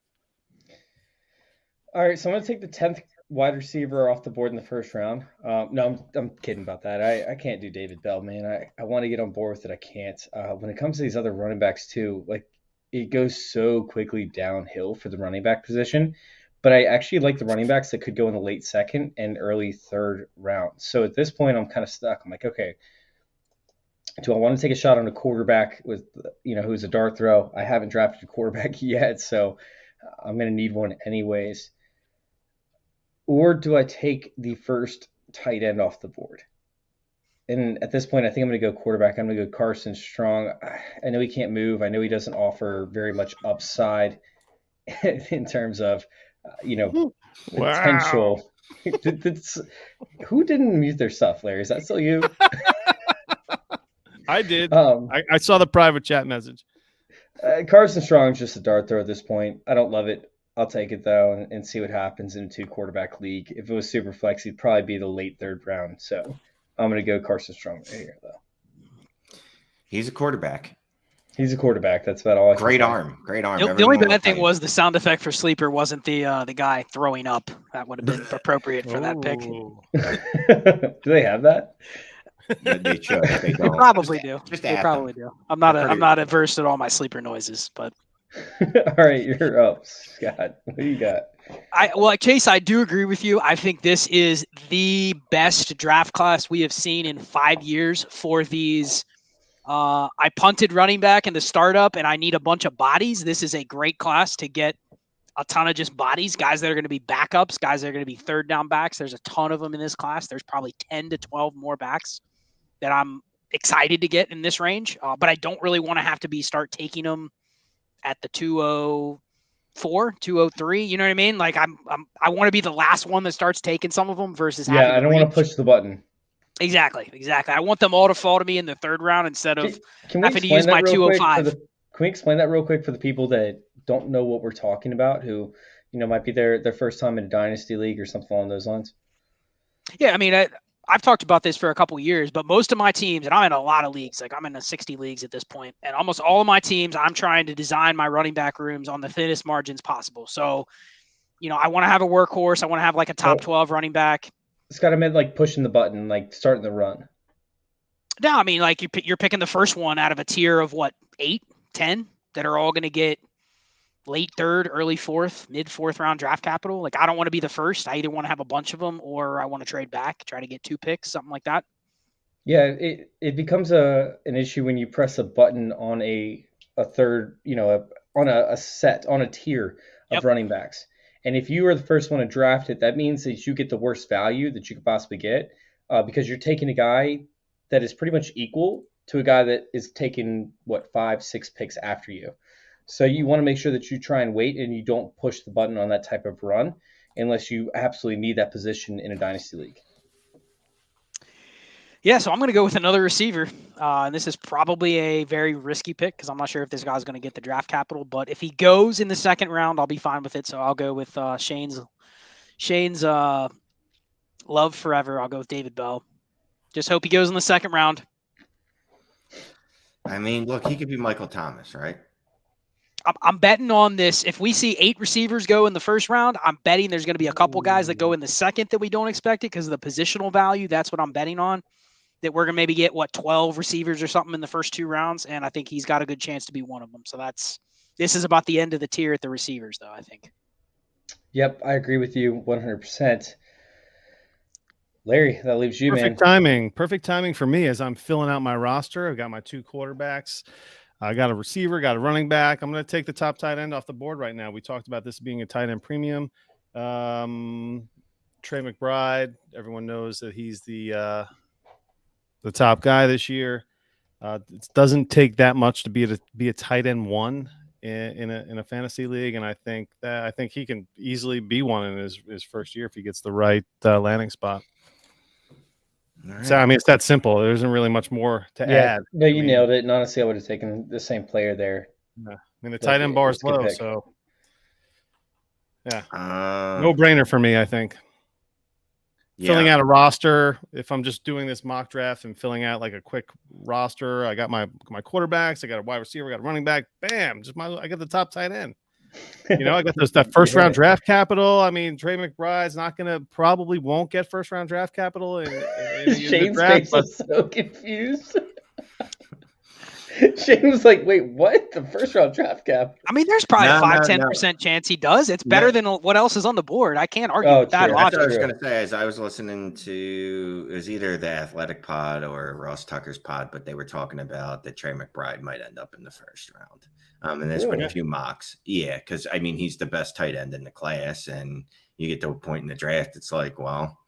All right, so I'm going to take the 10th wide receiver off the board in the first round. No, I'm kidding about that. I can't do David Bell, man. I want to get on board with it. I can't. When it comes to these other running backs too, like it goes so quickly downhill for the running back position. But I actually like the running backs that could go in the late 2nd and early 3rd round. So at this point, I'm kind of stuck. I'm like, okay, do I want to take a shot on a quarterback with, who's a dart throw? I haven't drafted a quarterback yet, so I'm going to need one anyways. Or do I take the first tight end off the board? And at this point, I think I'm going to go quarterback. I'm going to go Carson Strong. I know he can't move. I know he doesn't offer very much upside in terms of, potential. Who didn't mute their stuff, Larry? Is that still you?
I did. I saw the private chat message.
Carson Strong's just a dart throw at this point. I don't love it. I'll take it, though, and see what happens in a 2-quarterback league. If it was super flex, he'd probably be the late 3rd round. So I'm going to go Carson Strong right here, though.
He's a quarterback.
He's a quarterback. That's about all I can
Great
say.
arm. Great arm.
The only bad thing was the sound effect for Sleeper wasn't the guy throwing up. That would have been appropriate for that pick.
Do they have that?
They should. They
They
don't.
probably do.
Just
They
add
probably
them.
do. I'm not averse at all my Sleeper noises, but
All right, you're up, Scott. What do you got?
Chase, I do agree with you. I think this is the best draft class we have seen in 5 years for these. I punted running back in the startup, and I need a bunch of bodies. This is a great class to get a ton of just bodies, guys that are going to be backups, guys that are going to be 3rd down backs. There's a ton of them in this class. There's probably 10 to 12 more backs that I'm excited to get in this range, but I don't really want to have to start taking them at the 204, 203. You know what I mean? Like I want to be the last one that starts taking some of them versus having
I don't want to push the button.
Exactly. I want them all to fall to me in the 3rd round instead of
Can we
having to use
explain
my
that real quick
205.
Can we explain that real quick for the people that don't know what we're talking about, who might be their first time in a dynasty league or something along those lines?
Yeah, I mean, I've talked about this for a couple of years, but most of my teams, and I'm in a lot of leagues, like I'm in 60 leagues at this point, and almost all of my teams, I'm trying to design my running back rooms on the thinnest margins possible. So, I want to have a workhorse. I want to have like a top 12 running back.
Scott, I meant like pushing the button, like starting the run.
No, I mean, like you're picking the first one out of a tier of 8, 10 that are all going to get late 3rd, early 4th, mid 4th round draft capital. Like I don't want to be the first. I either want to have a bunch of them or I want to trade back, try to get 2 picks, something like that.
Yeah, it becomes an issue when you press a button on a third, on a tier of running backs. And if you are the first one to draft it, that means that you get the worst value that you could possibly get because you're taking a guy that is pretty much equal to a guy that is taking 5, 6 picks after you. So you want to make sure that you try and wait and you don't push the button on that type of run unless you absolutely need that position in a dynasty league.
Yeah, so I'm going to go with another receiver. And this is probably a very risky pick because I'm not sure if this guy's going to get the draft capital. But if he goes in the 2nd round, I'll be fine with it. So I'll go with Shane's Love forever. I'll go with David Bell. Just hope he goes in the second round.
I mean, look, he could be Michael Thomas, right?
I'm betting on this. If we see 8 receivers go in the first round, I'm betting there's going to be a couple guys that go in the second that we don't expect it because of the positional value. That's what I'm betting on. That we're going to maybe get, 12 receivers or something in the first 2 rounds, and I think he's got a good chance to be one of them. So this is about the end of the tier at the receivers, though, I think.
Yep, I agree with you 100%. Larry, that leaves you,
Perfect timing. Perfect timing for me as I'm filling out my roster. I've got my 2 quarterbacks. I got a receiver, got a running back. I'm going to take the top tight end off the board right now. We talked about this being a tight end premium. Trey McBride, everyone knows that he's the top guy this year. It doesn't take that much to be a tight end 1 in a fantasy league, and I think he can easily be one in his first year if he gets the right landing spot. Right. So I mean, it's that simple. There isn't really much more to add.
No, you nailed it. And honestly, I would have taken the same player there.
Yeah. I mean, the tight end bar is low, so yeah, no brainer for me. I think. Yeah. Filling out a roster. If I'm just doing this mock draft and filling out like a quick roster, I got my quarterbacks. I got a wide receiver. I got a running back. Bam! I got the top tight end. I got that first round draft capital. I mean, Trey McBride's probably won't get first round draft capital.
Shane's face was so confused. Shane was like, "Wait, what? The first round draft cap?"
I mean, there's probably 5-10% chance he does. It's better than what else is on the board. I can't argue with that logic.
That's what I was going to say. As I was listening to, it was either the Athletic Pod or Ross Tucker's pod, but they were talking about that Trey McBride might end up in the first round. And there's been a few mocks. Yeah, because, I mean, he's the best tight end in the class. And you get to a point in the draft, it's like, well,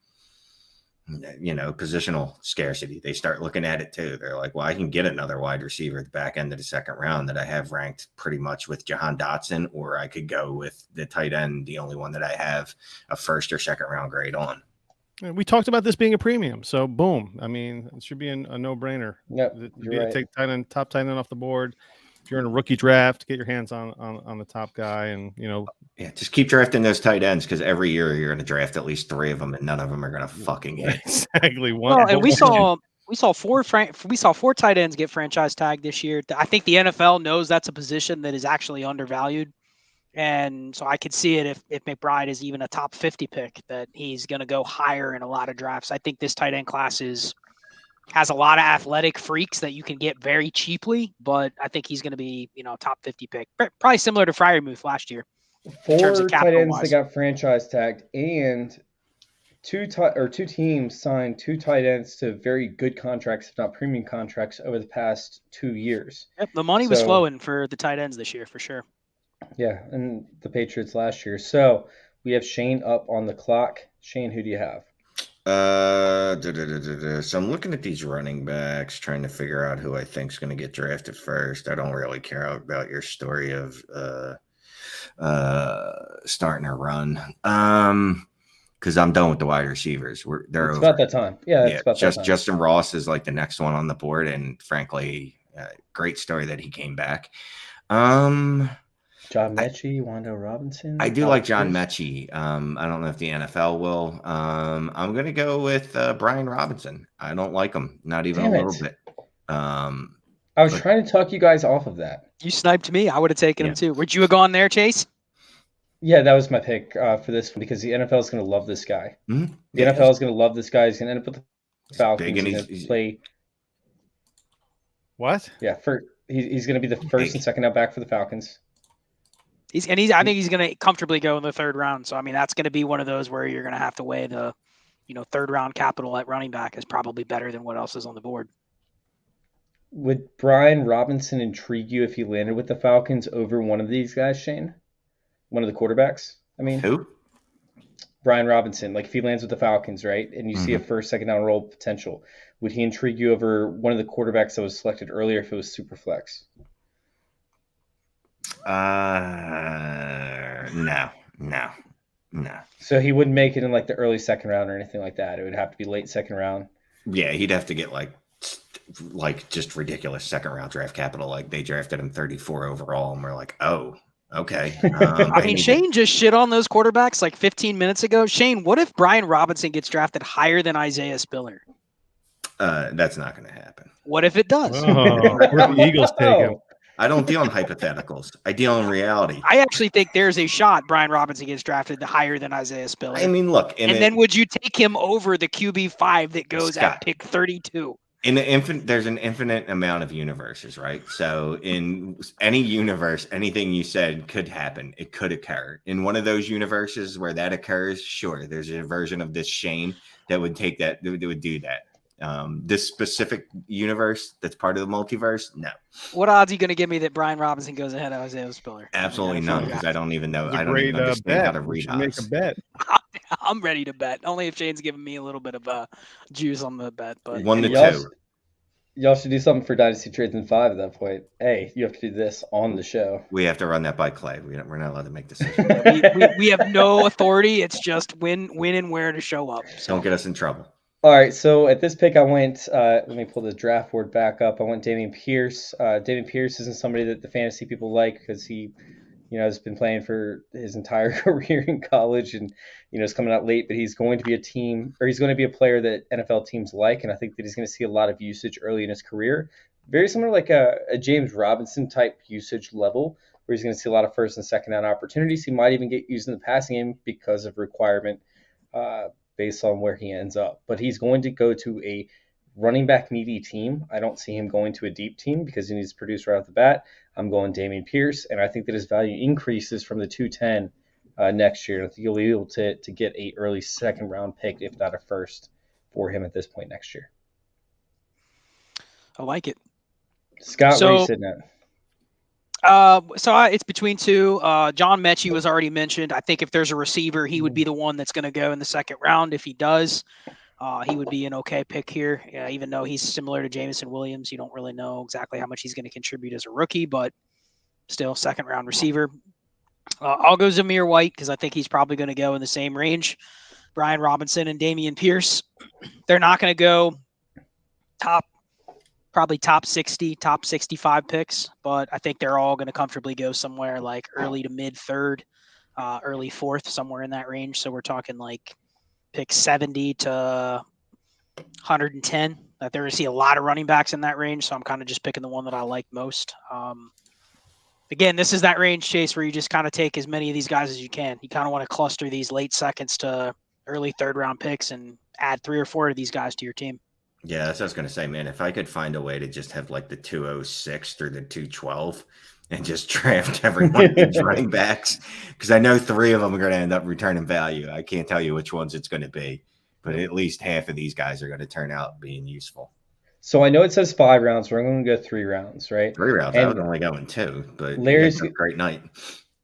positional scarcity. They start looking at it, too. They're like, well, I can get another wide receiver at the back end of the second round that I have ranked pretty much with Jahan Dotson, or I could go with the tight end, the only one that I have a first or second round grade on.
We talked about this being a premium, so boom. I mean, it should be a no-brainer.
Yep, you're right.
Take top tight end off the board. If you're in a rookie draft, get your hands on the top guy, and
just keep drafting those tight ends because every year you're going to draft at least 3 of them, and none of them are going to fucking hit.
Exactly.
And we saw 4 tight ends get franchise tagged this year. I think the NFL knows that's a position that is actually undervalued, and so I could see it if McBride is even a top 50 pick that he's going to go higher in a lot of drafts. I think this tight end class has a lot of athletic freaks that you can get very cheaply, but I think he's going to be, top 50 pick. Probably similar to Freiermuth last year.
4 tight ends that got franchise tagged, and two teams signed 2 tight ends to very good contracts, if not premium contracts, over the past 2 years.
Yep, the money was flowing for the tight ends this year, for sure.
Yeah, and the Patriots last year. So we have Shane up on the clock. Shane, who do you have?
So I'm looking at these running backs, trying to figure out who I think is going to get drafted first. I don't really care about your story of starting a run, because I'm done with the wide receivers. It's over.
About that time. Yeah, it's about that time.
Justin Ross is like the next one on the board, and frankly, great story that he came back.
John Mechie, Wando Robinson.
I do like John Mechie. I don't know if the NFL will. I'm going to go with Brian Robinson. I don't like him, not even a little bit.
I was trying to talk you guys off of that.
You sniped me. I would have taken him too. Would you have gone there, Chase?
Yeah, that was my pick for this one because the NFL is going to love this guy.
Mm-hmm.
The NFL is going to love this guy. He's going to end up with the Falcons. He's going to play.
What?
Yeah, he's going to be the first and second out back for the Falcons.
I think he's going to comfortably go in the third round. So, I mean, that's going to be one of those where you're going to have to weigh the, third round capital at running back is probably better than what else is on the board.
Would Brian Robinson intrigue you if he landed with the Falcons over one of these guys, Shane? One of the quarterbacks? I mean,
who?
Brian Robinson. Like if he lands with the Falcons, right? And you see a first, second down role potential, would he intrigue you over one of the quarterbacks that was selected earlier if it was super flex?
No.
So he wouldn't make it in like the early second round or anything like that. It would have to be late second round.
Yeah, he'd have to get like just ridiculous second round draft capital. Like they drafted him 34 overall, and we're like, oh, Okay.
I mean, Shane just shit on those quarterbacks like 15 minutes ago. Shane, what if Brian Robinson gets drafted higher than Isaiah Spiller?
That's not going to happen.
What if it does?
Oh, where the Eagles take him?
I don't deal in hypotheticals. I deal in reality.
I actually think there's a shot Brian Robinson gets drafted higher than Isaiah Spiller.
I mean, look.
And then would you take him over the QB5 that goes at pick 32?
There's an infinite amount of universes, right? So in any universe, anything you said could happen. It could occur. In one of those universes where that occurs, sure, there's a version of this Shane that would take that, that would do that. This specific universe that's part of the multiverse, no.
What odds are you going to give me that Brian Robinson goes ahead of Isaiah Spiller?
Absolutely none, because I don't even know. I don't
Great,
even understand how to read
make
odds.
a bet.
I'm ready to bet. Only if Shane's giving me a little bit of juice on the bet. But
1 to
y'all
2.
Y'all should do something for Dynasty Trades in 5 at that point. Hey, you have to do this on the show.
We have to run that by Clay. We're not allowed to make decisions.
we have no authority. It's just when and where to show up. So.
Don't get us in trouble.
All right, so at this pick, I went. Let me pull the draft board back up. I went Damian Pierce. Damian Pierce isn't somebody that the fantasy people like because he, has been playing for his entire career in college and is coming out late. But he's going to be he's going to be a player that NFL teams like, and I think that he's going to see a lot of usage early in his career. Very similar, like a James Robinson type usage level, where he's going to see a lot of first and second down opportunities. He might even get used in the passing game because of requirement. Based on where he ends up. But he's going to go to a running back needy team. I don't see him going to a deep team because he needs to produce right off the bat. I'm going Damian Pierce, and I think that his value increases from the 210 next year. I think you'll be able to get a early second round pick, if not a first, for him at this point next year.
I like it.
Scott, where are you sitting at?
It's between two. John Mechie was already mentioned. I think if there's a receiver, he would be the one that's going to go in the second round. If he does, he would be an okay pick here. Even though he's similar to Jameson Williams, you don't really know exactly how much he's going to contribute as a rookie, but still second round receiver. I'll go Zamir White because I think he's probably going to go in the same range. Brian Robinson and Damian Pierce. They're not going to go probably top 60, top 65 picks, but I think they're all going to comfortably go somewhere like early to mid third, early fourth, somewhere in that range. So we're talking like pick 70 to 110. That they're going to see a lot of running backs in that range. So I'm kind of just picking the one that I like most. Again, this is that range, Chase, where you just kind of take as many of these guys as you can. You kind of want to cluster these late seconds to early third round picks and add 3 or 4 of these guys to your team.
Yeah, that's what I was going to say, man. If I could find a way to just have like the 206 through the 212 and just draft every one of these running backs, because I know 3 of them are going to end up returning value. I can't tell you which ones it's going to be, but at least half of these guys are going to turn out being useful.
So I know it says 5 rounds. We're going to go 3 rounds, right?
3 rounds. I was only going 2, but
Larry's
a great night.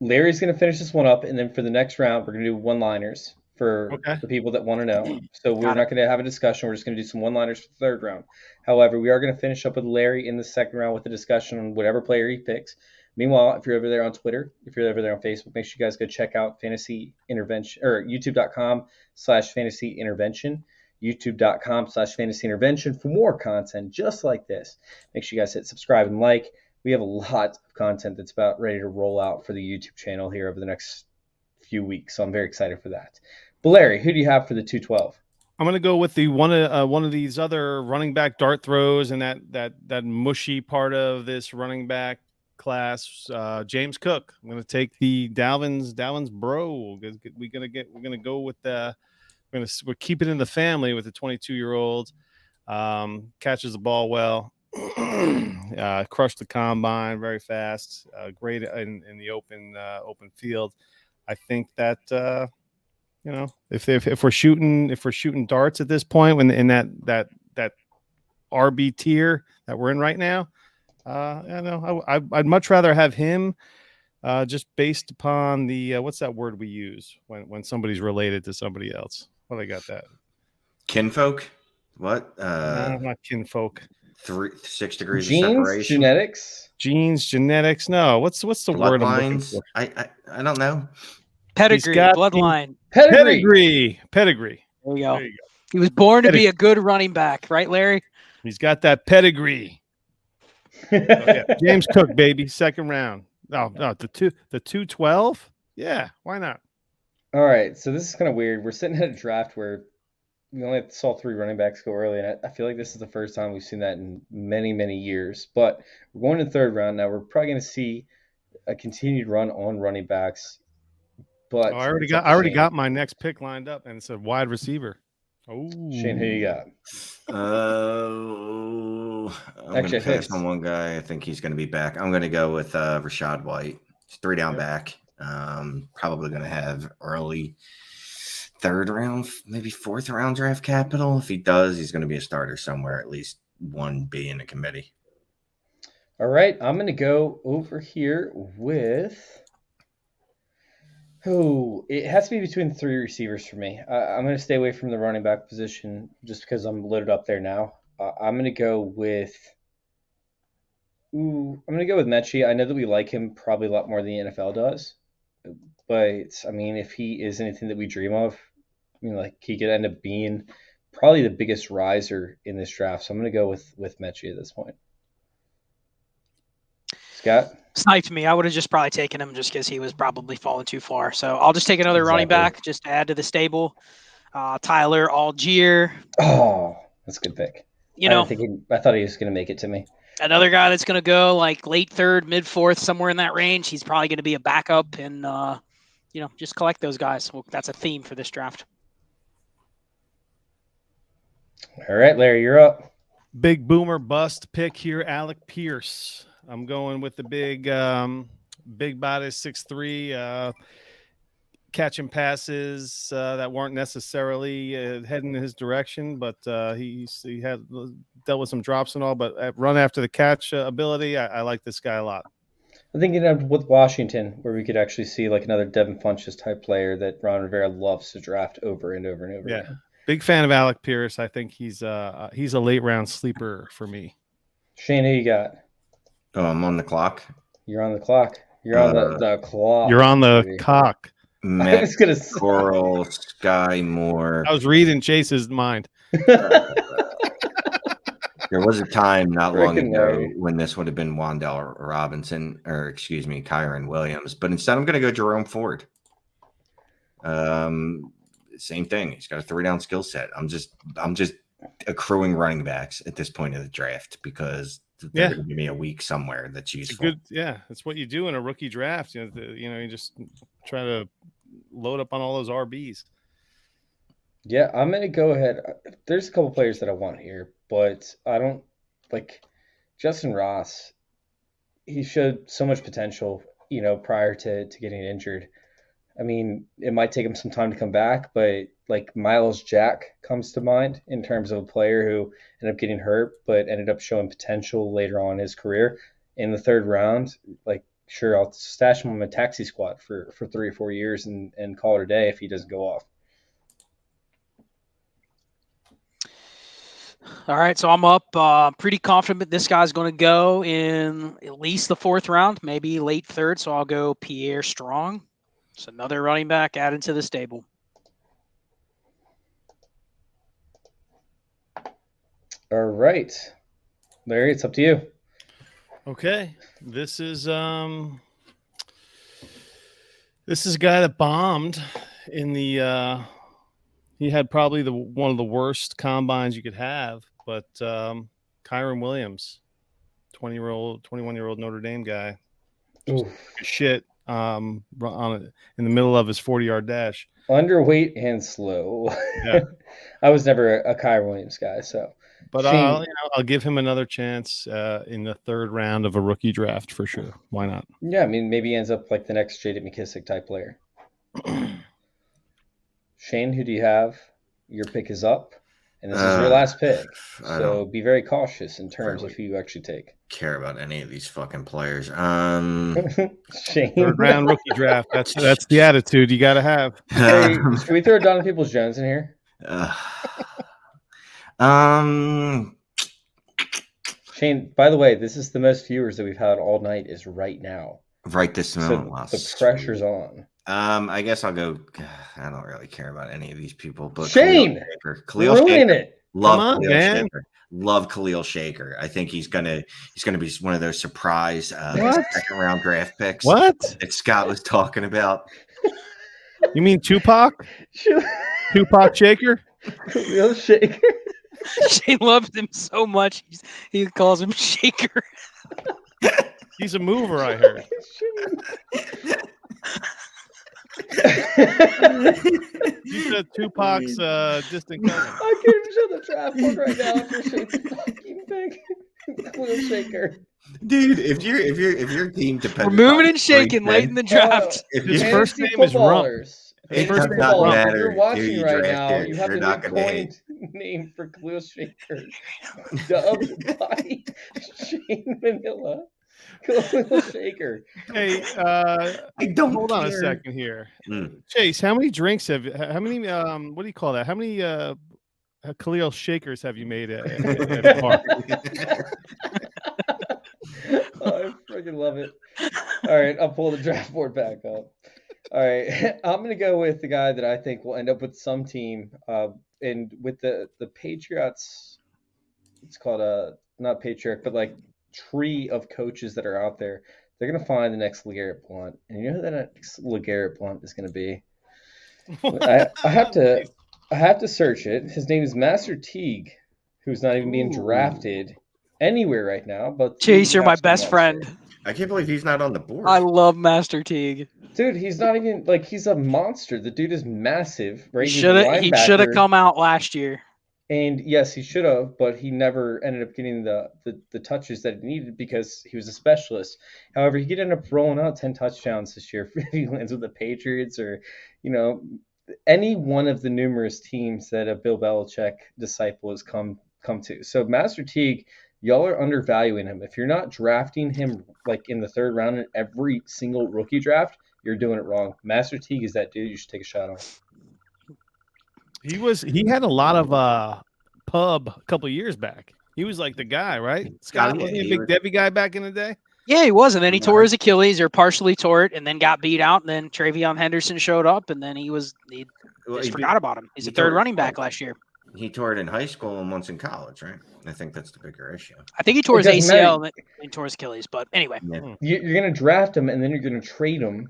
Larry's going to finish this one up, and then for the next round, we're going to do one-liners for the people that want to know. So we're not going to have a discussion. We're just going to do some one-liners for the third round. However, we are going to finish up with Larry in the second round with a discussion on whatever player he picks. Meanwhile, if you're over there on Twitter, if you're over there on Facebook, make sure you guys go check out Fantasy Intervention or youtube.com/Fantasy Intervention. youtube.com/Fantasy Intervention for more content just like this. Make sure you guys hit subscribe and like. We have a lot of content that's about ready to roll out for the YouTube channel here over the next few weeks, so I'm very excited for that. But Larry, who do you have for the 212?
I'm going to go with the one of these other running back dart throws and that mushy part of this running back class, James Cook. I'm going to take the Dalvin's bro. We're going to go with we're keeping it in the family with the 22-year-old. Catches the ball well, crushed the combine very fast, great in the open field. I think that if we're shooting darts at this point, when in that RB tier that we're in right now, I'd much rather have him just based upon the what's that word we use when somebody's related to somebody else. Well, I got that.
Kinfolk? What?
No, not kinfolk.
6 degrees
Genes,
of separation.
Genetics. No, what's the word I'm looking
Bloodlines?
for?
I don't know.
Pedigree, bloodline.
Pedigree.
There you go. He was born to be a good running back, right, Larry?
He's got that pedigree. James Cook, baby, second round. No, the 212. Yeah, why not?
All right, so this is kind of weird. We're sitting at a draft where we only saw 3 running backs go early, and I feel like this is the first time we've seen that in many, many years. But we're going to the 3rd round now. We're probably going to see a continued run on running backs. But
I already got my next pick lined up, and it's a wide receiver. Oh,
Shane, who you got?
I'm going to pass on one guy. I think he's going to be back. I'm going to go with Rashad White. He's 3 down back. Probably going to have early 3rd round, maybe 4th round draft capital. If he does, he's going to be a starter somewhere, at least 1B in the committee.
All right, I'm going to go over here with it has to be between 3 receivers for me. I'm going to stay away from the running back position just because I'm loaded up there now. I'm going to go with Mechie. I know that we like him probably a lot more than the NFL does. But, I mean, if he is anything that we dream of, he could end up being probably the biggest riser in this draft. So I'm going to go with Mechie at this point. Scott?
Sniped me. I would have just probably taken him just because he was probably falling too far. So I'll just take another running back just to add to the stable. Tyler Algiere.
Oh, that's a good pick. I thought he was going to make it to me.
Another guy that's going to go like late 3rd, mid 4th, somewhere in that range. He's probably going to be a backup and, just collect those guys. Well, that's a theme for this draft.
All right, Larry, you're up.
Big boomer bust pick here, Alec Pierce. I'm going with the big body 6'3", catching passes that weren't necessarily heading in his direction, but he had dealt with some drops and all. But run after the catch ability, I like this guy a lot.
I think with Washington, where we could actually see like another Devin Funchess type player that Ron Rivera loves to draft over and over and over.
Yeah,
again.
Big fan of Alec Pierce. I think he's a late round sleeper for me.
Shane, who you got?
Oh, I'm on the clock.
You're on the clock. You're on the clock.
You're on the cock.
Matt, I was gonna say. Corral, Skye Moore.
I was reading Chase's mind.
There was a time not long ago when this would have been Wan'Dale Robinson, or excuse me, Kyron Williams, but instead I'm going to go Jerome Ford. Same thing. He's got a 3-down skill set. I'm just accruing running backs at this point of the draft because they're going to give me a week somewhere that's useful.
That's what you do in a rookie draft. You just try to load up on all those RBs.
Yeah, I'm going to go ahead. There's a couple players that I want here, but I don't like Justin Ross. He showed so much potential, prior to getting injured. I mean, it might take him some time to come back, but like Miles Jack comes to mind in terms of a player who ended up getting hurt, but ended up showing potential later on in his career. In the 3rd round, sure, I'll stash him on my taxi squad for 3 or 4 years and call it a day if he doesn't go off.
All right, so I'm up. Pretty confident this guy's going to go in at least the 4th round, maybe late 3rd. So I'll go Pierre Strong. It's another running back added to the stable.
All right, Larry, it's up to you.
Okay, this is a guy that bombed in the. He had probably one of the worst combines you could have, but Kyron Williams, 21-year-old Notre Dame guy, shit in the middle of his 40-yard dash.
Underweight and slow.
Yeah.
I was never a Kyron Williams guy, so.
But I'll give him another chance in the 3rd round of a rookie draft for sure. Why not?
Yeah, I mean, maybe he ends up like the next J.D. McKissick type player. Shane, who do you have? Your pick is up, and this is your last pick. So be very cautious in terms of who you actually take.
Care about any of these fucking players.
Shane.
3rd round rookie draft. That's the attitude you got to have.
Hey, should we throw Donovan Peoples-Jones in here? Shane, by the way, this is the most viewers that we've had all night is right now.
Right this moment.
So the pressure's on.
I guess I'll go. I don't really care about any of these people, but
Shane,
Khalil
ruin it.
Love
Come on,
Khalil
man.
Shaker. Love Khalil Shaker. I think he's gonna be one of those surprise second round draft picks
What?
that Scott was talking about.
You mean Tupac? Tupac Shaker?
Khalil Shaker.
Shane loves him so much. He calls him Shaker.
He's a mover, I heard. You said Tupac's distant cousin.
I can't even show the draft board right now after Shane's fucking pick. Khalil Shaker.
Dude, if your team depends,
We're moving and shaking late in the draft.
If
His
you-
first
Fantasy
name is Rump.
footballers.
It
Fantasy
does not
footballers, if
matter
you're
who
watching
you
right
draft
now,
here.
you have
You're
the
not
new
gonna
coined name for Khalil Shaker. Dubbed by Shane Manila. Khalil Shaker.
Hey,
I don't
hold on a
care.
second here.
Mm.
Chase, how many drinks what do you call that? How many Khalil Shakers have you made at a bar?
Oh, I freaking love it. All right, I'll pull the draft board back up. All right, I'm going to go with the guy that I think will end up with some team. And with the Patriots, it's called not Patriot, but like tree of coaches that are out there. They're going to find the next LeGarrette Blount. And you know who that next LeGarrette Blount is going to be? I have to search it. His name is Master Teague, who's not even being drafted anywhere right now. But
Chase, you're my
Master
best
Monster.
friend.
I can't believe he's not on the board.
I love Master Teague.
Dude, he's not even like he's a monster. The dude is massive, right?
He
He's a
should have
linebacker.
come out last year.
And yes, he should have, but he never ended up getting the touches that he needed because he was a specialist. However, he could end up rolling out 10 touchdowns this year if he lands with the Patriots or, any one of the numerous teams that a Bill Belichick disciple has come to. So Master Teague, y'all are undervaluing him. If you're not drafting him like in the third round in every single rookie draft, you're doing it wrong. Master Teague is that dude. You should take a shot on.
He had a lot of pub a couple of years back. He was like the guy, right? Scott, wasn't he a Big Debbie guy back in the day?
Yeah, he was. And then he tore his Achilles or partially tore it and then got beat out. And then Travion Henderson showed up and then he forgot about him. He's a third running back last year.
He tore it in high school and once in college, right? I think that's the bigger issue.
I think he tore his
It doesn't
ACL
matter.
and tore his Achilles. But anyway,
Yeah.
You're going to draft him and then you're going to trade him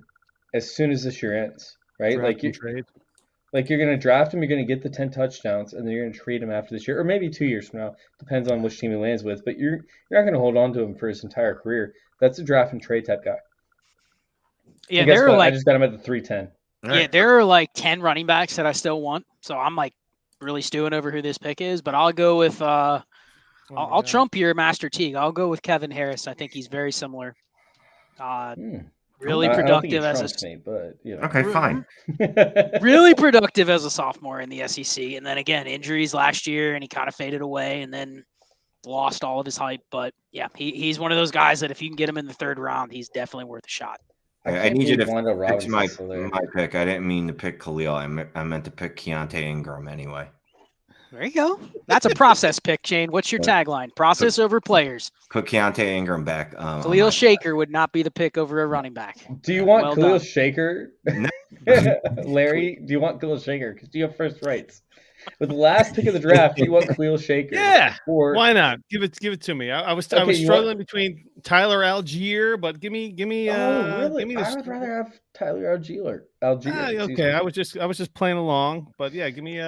as soon as this year ends, right?
Trade.
Like you're going to draft him, you're going to get the 10 touchdowns, and then you're going to trade him after this year, or maybe 2 years from now. Depends on which team he lands with. But you're not going to hold on to him for his entire career. That's a draft and trade type guy.
yeah,
And guess
there are
what? I
like
just got him at the 310.
yeah, there are like 10 running backs that I still want. So I'm like really stewing over who this pick is. But I'll go with I'll trump your Master Teague. I'll go with Kevin Harris. I think he's very similar. Really
I don't think he
productive as
trumps me, but
Okay, fine.
really productive as a sophomore in the SEC. And then again, injuries last year, and he kind of faded away and then lost all of his hype. But yeah, he's one of those guys that if you can get him in the third round, he's definitely worth a shot.
I need you to
Wanda
fix
Robinson's
my
still there.
pick. I didn't mean to pick Khalil. I meant to pick Keontae Ingram anyway.
There you go. That's a process pick, Shane. What's your tagline? Process over players.
Put Keontae Ingram back.
Khalil Shaker would not be the pick over a running back.
Do you want
Well
Khalil
done.
Shaker?
No.
Larry, do you want Khalil Shaker? Because do you have first rights? With the last pick of the draft, do you want Khalil Shaker?
Yeah.
Or
Why not? Give it to me. I was
Okay, you
struggling between Tyler Algiere, but give me
oh, really?
give me
I would rather have Tyler Algiere. Excuse
okay,
me.
I was just playing along, but yeah, give me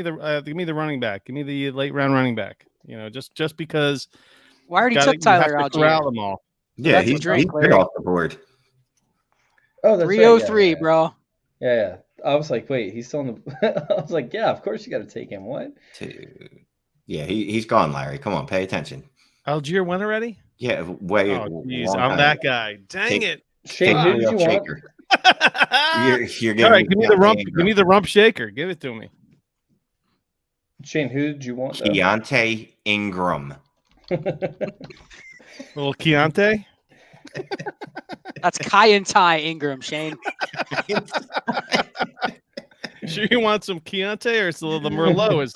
the running back. Give me the late round running back. Just because
Well, I already
you
took
have
Tyler
to
Algiere.
corral them all.
Yeah,
That's a
he's
drink,
good
Larry.
off the board.
Oh, that's right.
303,
Yeah.
bro.
Yeah. I was like, wait, he's still on the. I was like, yeah, of course you got to take him. What?
Yeah, he's gone, Larry. Come on, pay attention.
Algiere won already?
Yeah, way.
Oh, jeez,
long
I'm
time.
that guy. Dang
Take-
it!
Shane, who did you want?
Shaker. You're
All right,
giving
give me the rump. Give me the rump shaker. Give it to me.
Shane, who did you want? though?
Keontae Ingram.
Little Keontae.
That's Ty Ingram, Shane.
Sure, you want some Keontae, or it's the Merlot is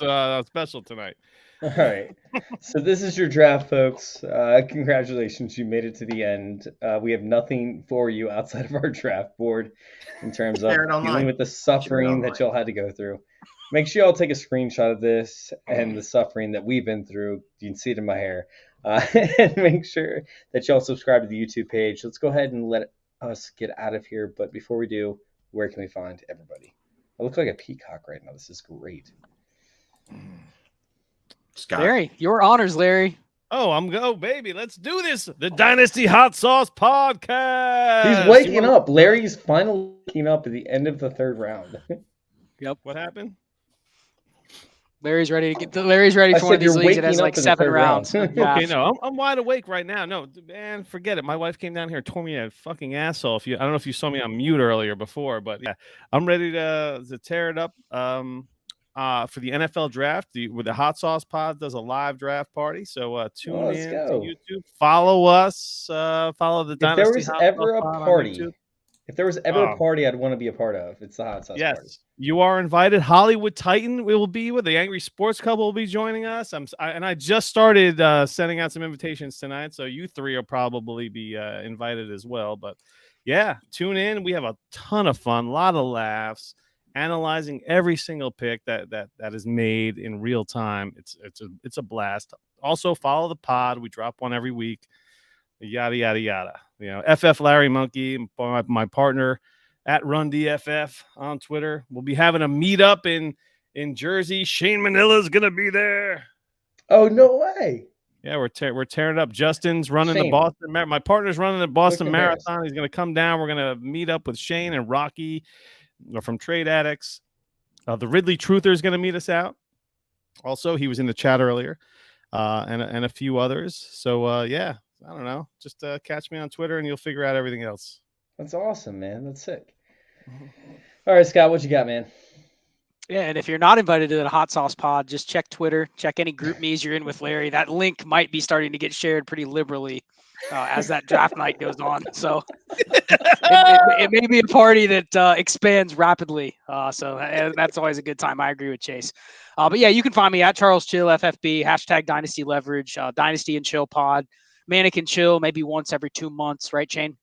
special tonight.
All right. So this is your draft, folks. Congratulations, you made it to the end. We have nothing for you outside of our draft board in terms of
Share it online.
dealing with the suffering that y'all had to go through. Make sure y'all take a screenshot of this and the suffering that we've been through. You can see it in my hair. And make sure that y'all subscribe to the YouTube page. Let's go ahead and let us get out of here. But before we do, where can we find everybody? I look like a peacock right now. This is great.
Scott.
Larry, your honors, Larry.
Oh, baby. Let's do this. The Dynasty Hot Sauce Podcast.
He's waking up. Larry's finally waking up at the end of the third round.
Yep.
What happened?
Larry's ready for one of these leagues that has like 7 rounds. Yeah.
Okay, no, I'm wide awake right now. No, man, forget it. My wife came down here and tore me a fucking asshole. I don't know if you saw me on mute earlier before, but yeah, I'm ready to tear it up. For the NFL draft, with the Hot Sauce Pod does a live draft party. So tune in to YouTube, follow us, follow the Dynasty.
If there was ever a party I'd want to be a part of, it's the Hot Sauce Party.
Yes, you are invited. Hollywood Titan will be with the Angry Sports Couple will be joining us. I just started sending out some invitations tonight, so you three will probably be invited as well. But yeah, tune in. We have a ton of fun, a lot of laughs, analyzing every single pick that is made in real time. It's a blast. Also, follow the pod. We drop one every week. Yada yada yada. FF Larry Monkey, my partner at RunDFF on Twitter. We'll be having a meetup in Jersey. Shane Manila's gonna be there.
Oh, no way.
Yeah, we're tearing it up. Justin's running the Boston. My partner's running the Boston Marathon. He's gonna come down. We're gonna meet up with Shane and Rocky from Trade Addicts. The Ridley Truther is gonna meet us out. Also, he was in the chat earlier, and a few others. So yeah. I don't know. Just catch me on Twitter and you'll figure out everything else.
That's awesome, man. That's sick. All right, Scott, what you got, man?
Yeah, and if you're not invited to the Hot Sauce Pod, just check Twitter, check any group me's you're in with Larry. That link might be starting to get shared pretty liberally as that draft night goes on. So it may be a party that expands rapidly. So that's always a good time. I agree with Chase. But yeah, you can find me at Charles Chill FFB, # Dynasty Leverage, Dynasty and Chill Pod. Manic and Chill maybe once every 2 months, right, Shane?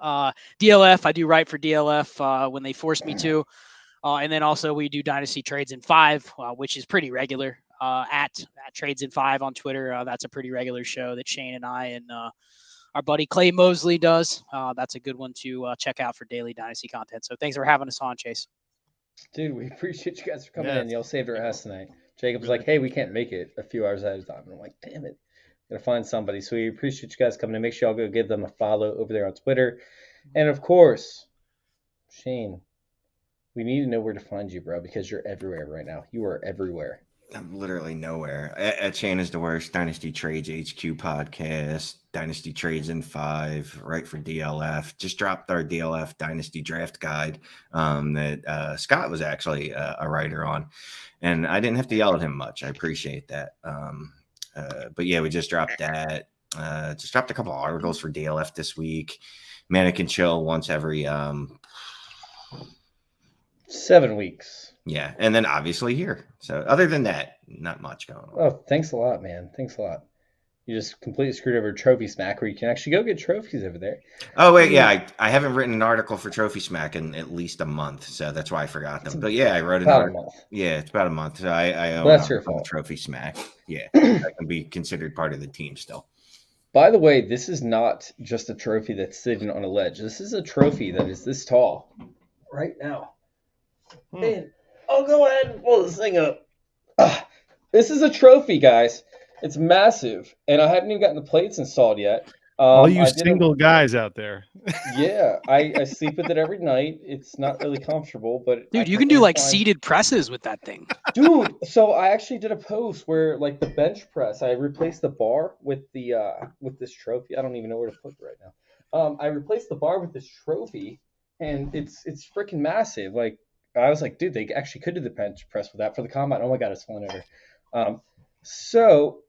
DLF, I do write for DLF when they force me to. And then also we do Dynasty Trades in 5, which is pretty regular at Trades in 5 on Twitter. That's a pretty regular show that Shane and I and our buddy Clay Mosley does. That's a good one to check out for daily Dynasty content. So thanks for having us on, Chase.
Dude, we appreciate you guys for coming in. Y'all saved our ass tonight. Jacob was like, hey, we can't make it a few hours ahead of time. And I'm like, damn it. Gotta find somebody. So we appreciate you guys coming in. Make sure y'all go give them a follow over there on Twitter. And of course, Shane, we need to know where to find you, bro, because you're everywhere right now. You are everywhere.
I'm literally nowhere. At Shane is the Worst, Dynasty Trades HQ podcast, Dynasty Trades in 5, right for DLF. Just dropped our DLF Dynasty Draft Guide that Scott was actually a writer on. And I didn't have to yell at him much. I appreciate that. But yeah, we just dropped that. Just dropped a couple of articles for DLF this week. Manic and Chill once every
7 weeks.
Yeah, and then obviously here. So other than that, not much going on.
Oh, thanks a lot, man. Thanks a lot. You just completely screwed over Trophy Smack, where you can actually go get trophies over there.
Oh, wait, yeah. I haven't written an article for Trophy Smack in at least a month, so that's why I forgot them. But yeah, I wrote an article. Yeah, it's about a month. So I own
that's your fault.
Trophy Smack. Yeah, that can be considered part of the team still.
By the way, this is not just a trophy that's sitting on a ledge. This is a trophy that is this tall right now. And I'll go ahead and pull this thing up. This is a trophy, guys. It's massive, and I haven't even gotten the plates installed yet.
All you single guys out there.
Yeah, I sleep with it every night. It's not really comfortable, but
dude, you can do like seated presses with that thing.
Dude, so I actually did a post where like the bench press, I replaced the bar with the with this trophy. I don't even know where to put it right now. I replaced the bar with this trophy, and it's freaking massive. Like I was like, dude, they actually could do the bench press with that for the combine. Oh my god, it's falling over. So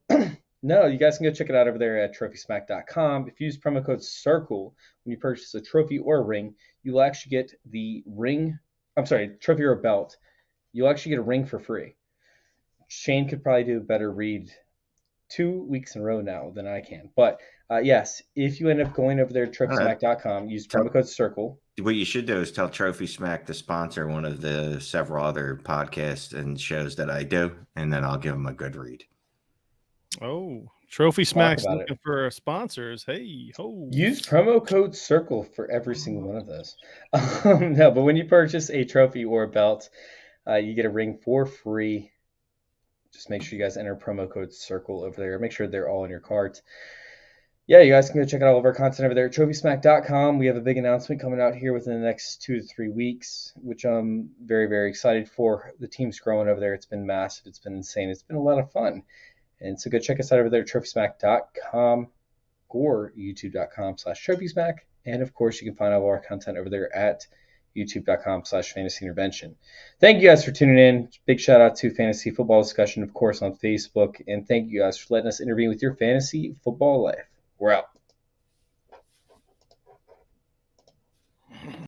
no, you guys can go check it out over there at trophysmack.com. If you use promo code CIRCLE when you purchase a trophy or a ring, you'll actually get the ring. I'm sorry, trophy or a belt. You'll actually get a ring for free. Shane could probably do a better read 2 weeks in a row now than I can. But yes, if you end up going over there to TrophySmack.com, use promo code CIRCLE.
What you should do is tell Trophy Smack to sponsor one of the several other podcasts and shows that I do, and then I'll give them a good read.
Oh, Trophy Smack's looking for sponsors. Hey, ho.
Use promo code CIRCLE for every single one of those. No, but when you purchase a trophy or a belt, you get a ring for free. Just make sure you guys enter promo code CIRCLE over there. Make sure they're all in your cart. Yeah, you guys can go check out all of our content over there at TrophySmack.com. We have a big announcement coming out here within the next 2 to 3 weeks, which I'm very, very excited for. The team's growing over there. It's been massive. It's been insane. It's been a lot of fun. And so go check us out over there at TrophySmack.com or YouTube.com/TrophySmack. And, of course, you can find all of our content over there at YouTube.com/FantasyIntervention. Thank you guys for tuning in. Big shout out to Fantasy Football Discussion, of course, on Facebook. And thank you guys for letting us intervene with your fantasy football life. We're out.